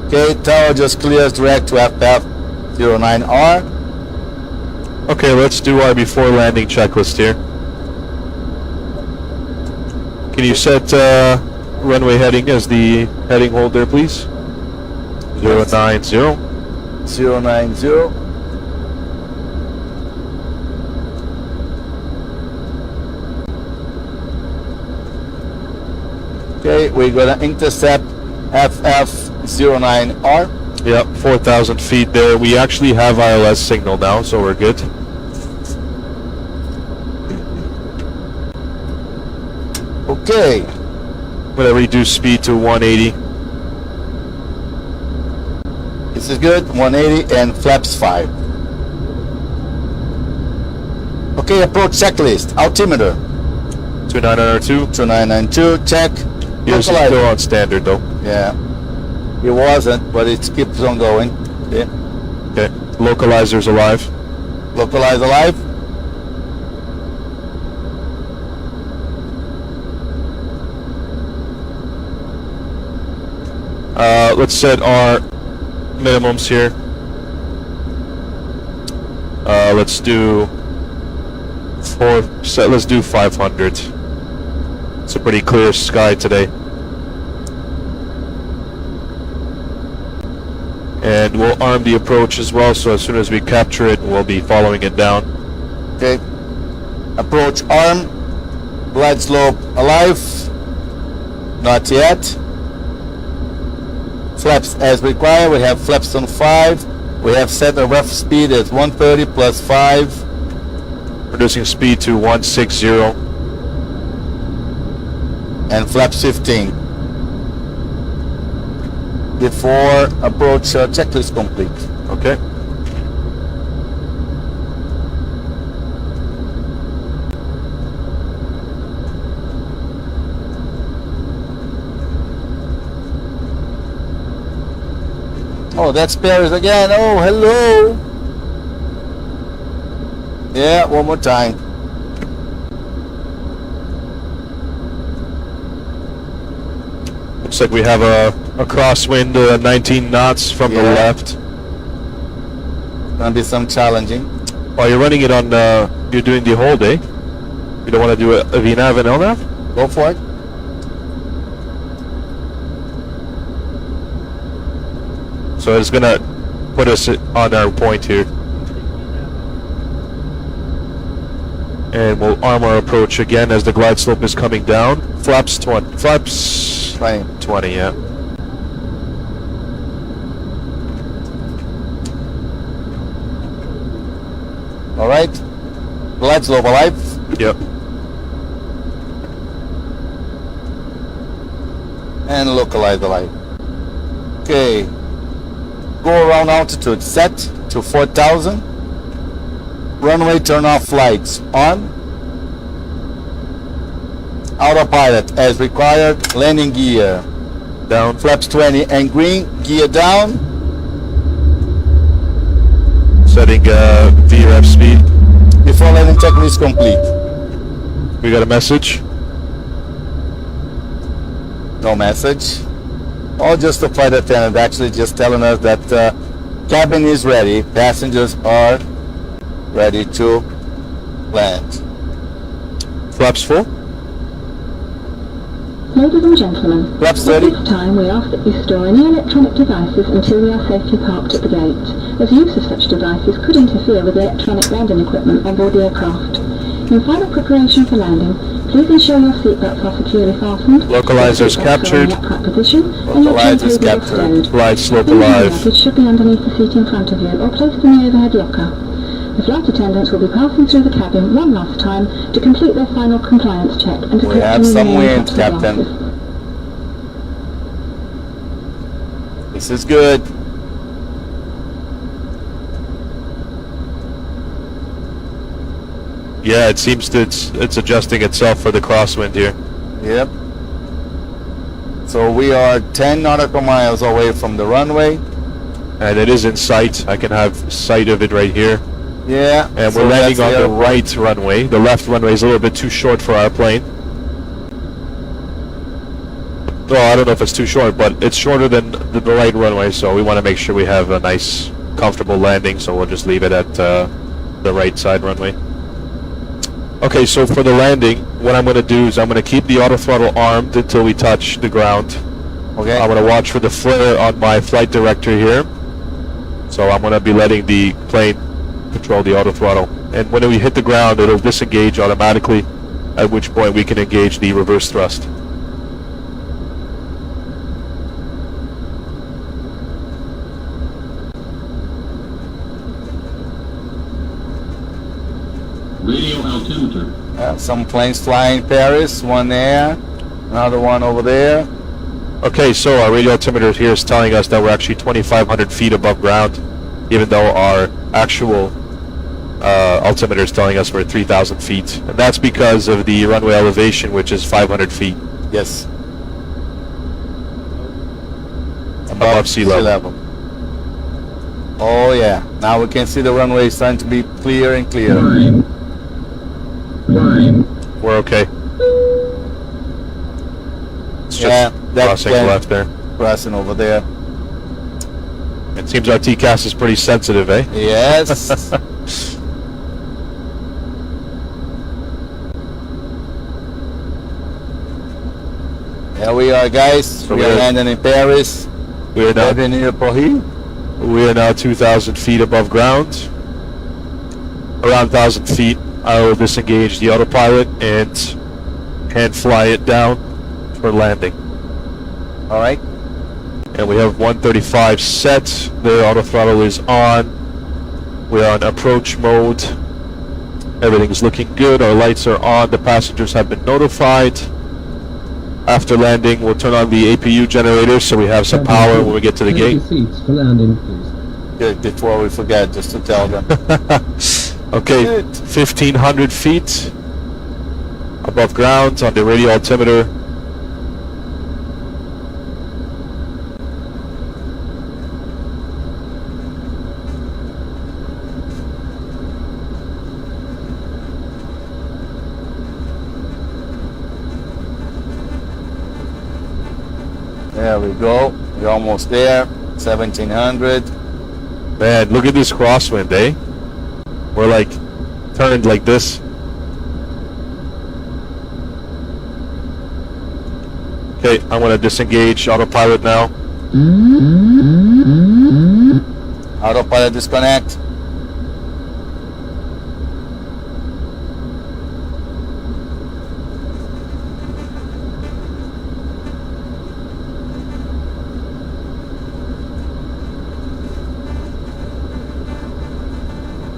Okay, tower just clears direct to FF09R. Okay, let's do our before landing checklist here. Can you set runway heading as the heading holder, please? 090. 090. Okay, we're gonna intercept FF09R. Yep, 4,000 feet there. We actually have ILS signal now, so we're good. Okay, I'm gonna reduce speed to 180. this is good. 180 and flaps 5. Okay, approach checklist. Altimeter 2992. 2992. Check. Yours is Localizer. still on standard though. Yeah. It wasn't, but it keeps on going. Okay. Okay. Localizer's alive. Localize alive. Let's set our minimums here. Let's do let's do 500. It's a pretty clear sky today. And we'll arm the approach as well, so as soon as we capture it, we'll be following it down. Okay. Approach arm. Glide slope alive. Not yet. Flaps as required. We have flaps on 5. We have set the rough speed as 130 plus 5. Reducing speed to 160. And flaps 15. Before approach checklist complete. Okay. Oh, that's Paris again. Oh, hello. Yeah, one more time. Looks like we have a crosswind 19 knots from the Yeah. left. Gonna be some challenging. While you're running it on, you're doing the whole day. You don't want to do a VNAV and LNAV? Go for it. So it's gonna put us on our point here. And we'll arm our approach again as the glide slope is coming down. Flaps 20. Flaps Fine. 20, yeah. All right. Glide slope alive. Yep. And localize alive. Okay. Go around altitude. Set to 4,000. Runway turn off flights on. Autopilot as required. Landing gear Down. flaps 20 and green. Gear down. Setting VRF speed. Before landing checklist complete. We got a message. No message. Or just the flight attendant actually just telling us that cabin is ready. Passengers are ready to land. Flaps full. Ladies and gentlemen, Flaps at 30. this time we ask that you store any electronic devices until we are safely parked at the gate, as use of such devices could interfere with electronic landing equipment on board the aircraft. In final preparation for landing, please ensure your seatbelts are securely fastened. Localizers seatbelts are in captured. the upright position, and your Localizers tray table captured. stowed. Glide slope Any alive. luggage should be underneath the seat in front of you or placed in the overhead locker. The flight attendants will be passing through the cabin one last time to complete their final compliance check and to We collect have any some remaining wind, capsule Captain. glasses. This is good. Yeah, it seems that it's adjusting itself for the crosswind here. Yep. So we are 10 nautical miles away from the runway. And it is in sight. I can have sight of it right here. Yeah. And so we're landing that's on the right runway. The left runway is a little bit too short for our plane. Well, I don't know if it's too short, but it's shorter than the right runway, so we want to make sure we have a nice, comfortable landing, so we'll just leave it at the right side runway. Okay, so for the landing, what I'm going to do is I'm going to keep the auto throttle armed until we touch the ground. Okay. I'm going to watch for the flare on my flight director here. So I'm going to be letting the plane control the auto throttle. And when we hit the ground, it'll disengage automatically, at which point we can engage the reverse thrust. Radio altimeter. Some planes flying Paris, one there, another one over there. Okay, so our radio altimeter here is telling us that we're actually 2,500 feet above ground, even though our actual altimeter is telling us we're 3,000 feet. And that's because of the runway elevation, which is 500 feet. Yes. above sea level. Oh yeah, now we can see the runway starting to be clear and clear. Climb. We're okay. It's Yeah, just that's crossing when- left there. Crossing over there. It seems our TCAS is pretty sensitive, eh? Yes. Here we are, guys. So we are we're- landing in Paris. We are now Bienvenue à Paris. We are now 2,000 feet above ground. Around 1,000 feet, I will disengage the autopilot and hand fly it down for landing. All right. And we have 135 set. The auto throttle is on. We're on approach mode. Everything's looking good. Our lights are on. The passengers have been notified. After landing, we'll turn on the APU generator so we have some power when we get to the gate. seats for landing, please. Good. Before we forget, just to tell them. Okay, Good. 1,500 feet above ground on the radio altimeter. There we go. We're almost there. 1,700. Man, look at this crosswind, eh? We're like turned like this. Okay, I'm gonna disengage autopilot now. Autopilot disconnect.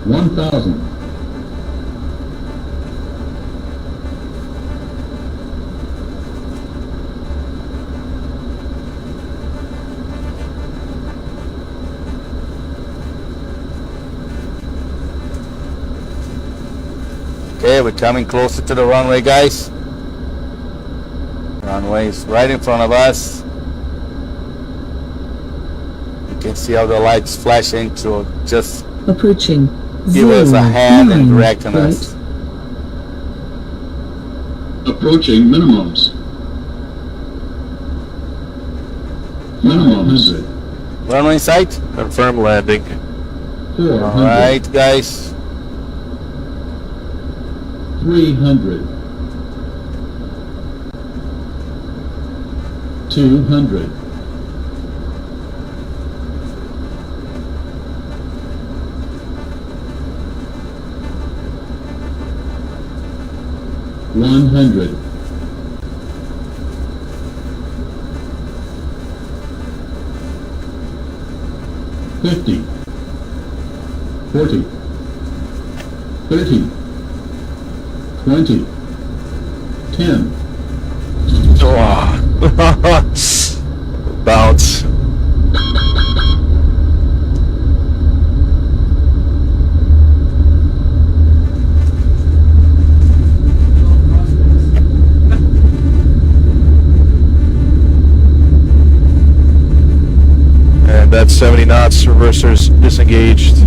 One thousand. Okay, we're coming closer to the runway, guys. Runway is right in front of us. You can see how the lights flashing to just Approaching. give us a hand and 09, directing us. Approaching minimums. Minimums. Runway in sight. Confirm landing. 400. All right, guys. 300. 200. 100. 50. 40. 30. 20. 10. Bounce. And that's 70 knots, reversers disengaged,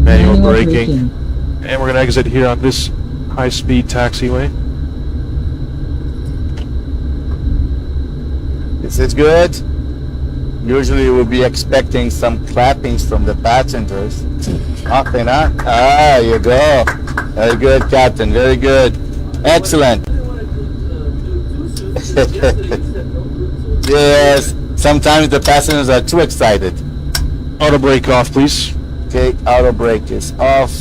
manual braking. And we're gonna exit here on this high-speed taxiway. This is good. Usually we'll be expecting some clappings from the passengers. Nothing, huh? Ah, you go. Very good, Captain. Very good. Excellent. Yes. Sometimes the passengers are too excited. Auto brake off, please. Okay, auto brake is off.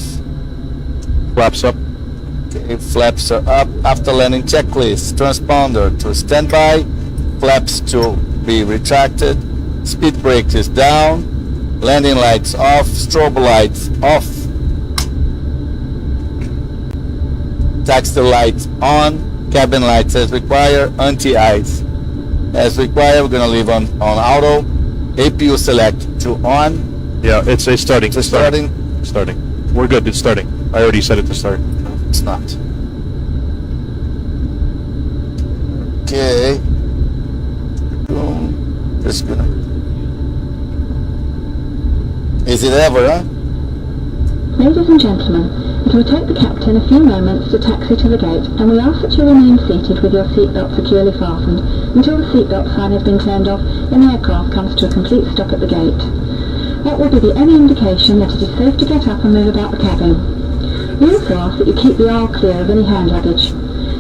Flaps up. Okay, flaps are up. After landing checklist, transponder to standby. Flaps to be retracted. Speed brake is down. Landing lights off. Strobe lights off. Taxi lights on. Cabin lights as required. Anti-ice as required. We're gonna leave on auto. APU select to on. Yeah, it's a starting. To starting. Starting. We're good. It's starting. I already set it to start. It's not. Okay. Boom. Just gonna Is it ever, huh? Ladies and gentlemen, it will take the captain a few moments to taxi to the gate, and we ask that you remain seated with your seatbelt securely fastened until the seatbelt sign has been turned off and the aircraft comes to a complete stop at the gate. That will give you any indication that it is safe to get up and move about the cabin. We also ask that you keep the aisle clear of any hand luggage.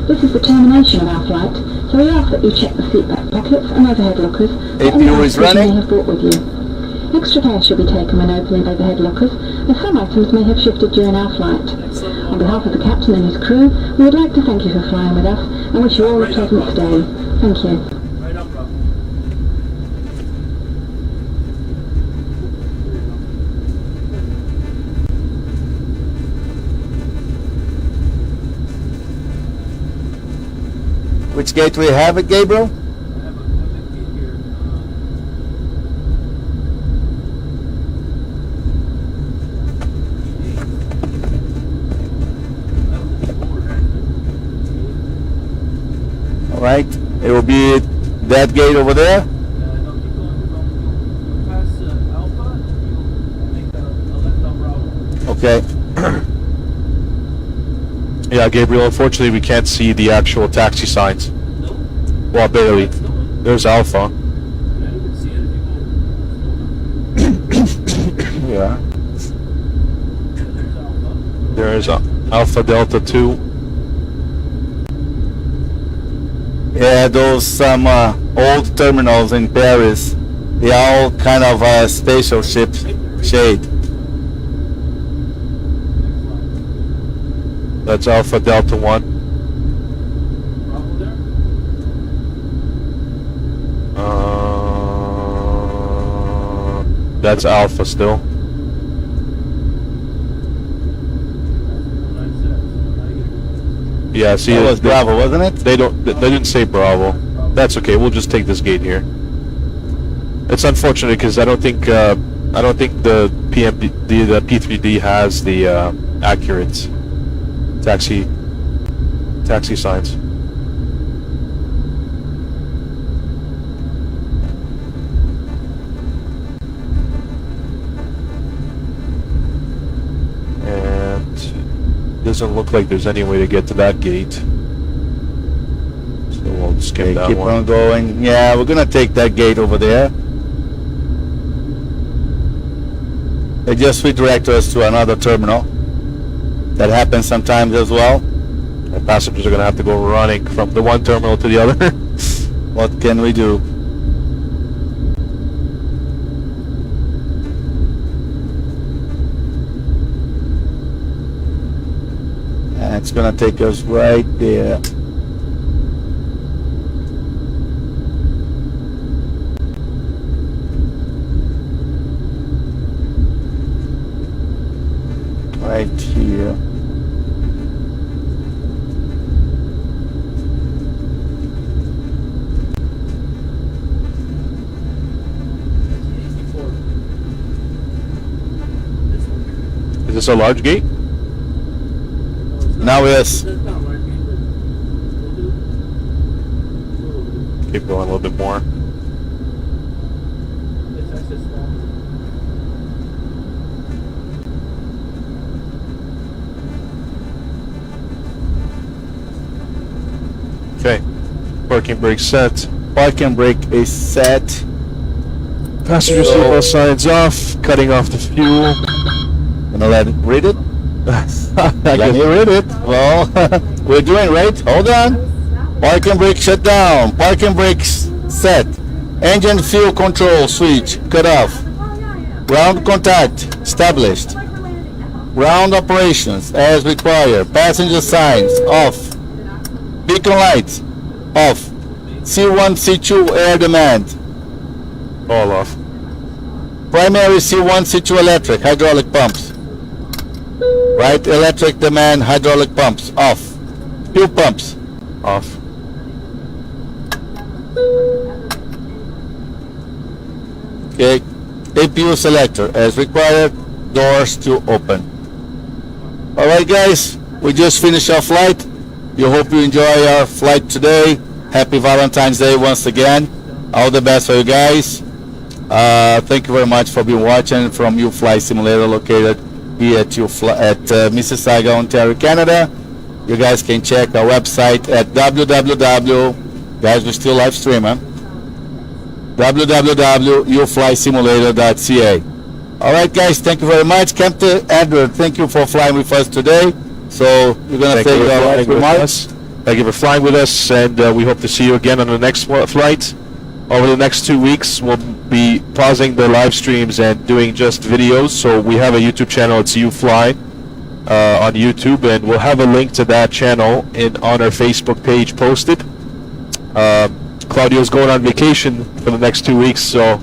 This is the termination of our flight, so we ask that you check the seatbelt pockets and overhead lockers for any APU is items you may running. have brought with you. Extra care should be taken when opening overhead lockers, as some items may have shifted during our flight. On behalf of the captain and his crew, we would like to thank you for flying with us and wish you all a pleasant stay. Thank you. Which gate we have it, Gabriel? All right, it will be that gate over there. Okay. Yeah, Gabriel, unfortunately we can't see the actual taxi signs. Well, barely. There's Alpha. Yeah. There's Alpha Delta 2. Yeah, those some old terminals in Paris, they are all kind of spatial ship shade. That's Alpha Delta 1. That's Alpha still. Yeah, see, That was Bravo, wasn't it? They didn't say Bravo. That's okay. We'll just take this gate here. It's unfortunate because I don't think the the P3D has the accurate taxi signs. And doesn't look like there's any way to get to that gate. So we'll skip that Keep one. on going. Yeah, we're gonna take that gate over there. They just redirect us to another terminal. That happens sometimes as well. The passengers are going to have to go running from the one terminal to the other. What can we do? And it's gonna take us right there. Right here. Is this a large gate? Now yes. Keep going a little bit more. Okay. Parking brake set. Parking brake is set. Passenger seatbelt signs off. Cutting off the fuel. Gonna let it read it? I Let me guess- read it. Well, we're doing right. Hold on. Parking brake shut down. Parking brakes set. Engine fuel control switch cut off. Ground contact established. Ground operations as required. Passenger signs off. Beacon lights off. C1, C2 air demand. All off. Primary C1, C2 electric hydraulic pumps. Right electric demand hydraulic pumps off. Fuel pumps Off. okay. APU selector as required. Doors to open. All right, guys, we just finished our flight. We hope you enjoy our flight today. Happy Valentine's Day once again. All the best for you guys. Thank you very much for being watching from UFLY Simulator, located here at Mississauga, Ontario, Canada. You guys can check our website at guys, we're still live streaming, www.uflysimulator.ca. All right, guys, thank you very much. Captain Edward, thank you for flying with us today. So you're gonna Thank you take for our flying with remarks. us. Thank you for flying with us, and we hope to see you again on the next flight. Over the next 2 weeks, we'll be pausing the live streams and doing just videos. So we have a YouTube channel. It's UFLY on YouTube, and we'll have a link to that channel on our Facebook page posted. Claudio's going on vacation for the next 2 weeks, so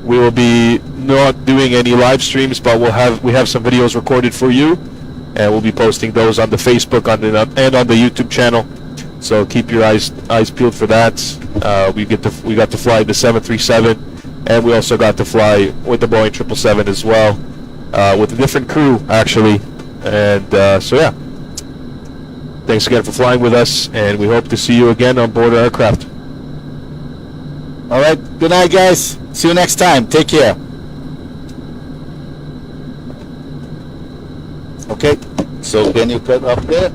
we will be not doing any live streams, but we have some videos recorded for you, and we'll be posting those on the Facebook and on the YouTube channel. So keep your eyes peeled for that. We got to fly the 737, and we also got to fly with the Boeing 777 as well, with a different crew actually. And so yeah, thanks again for flying with us, and we hope to see you again on board our aircraft. All right, good night, guys. See you next time. Take care. Okay, so can you cut up there?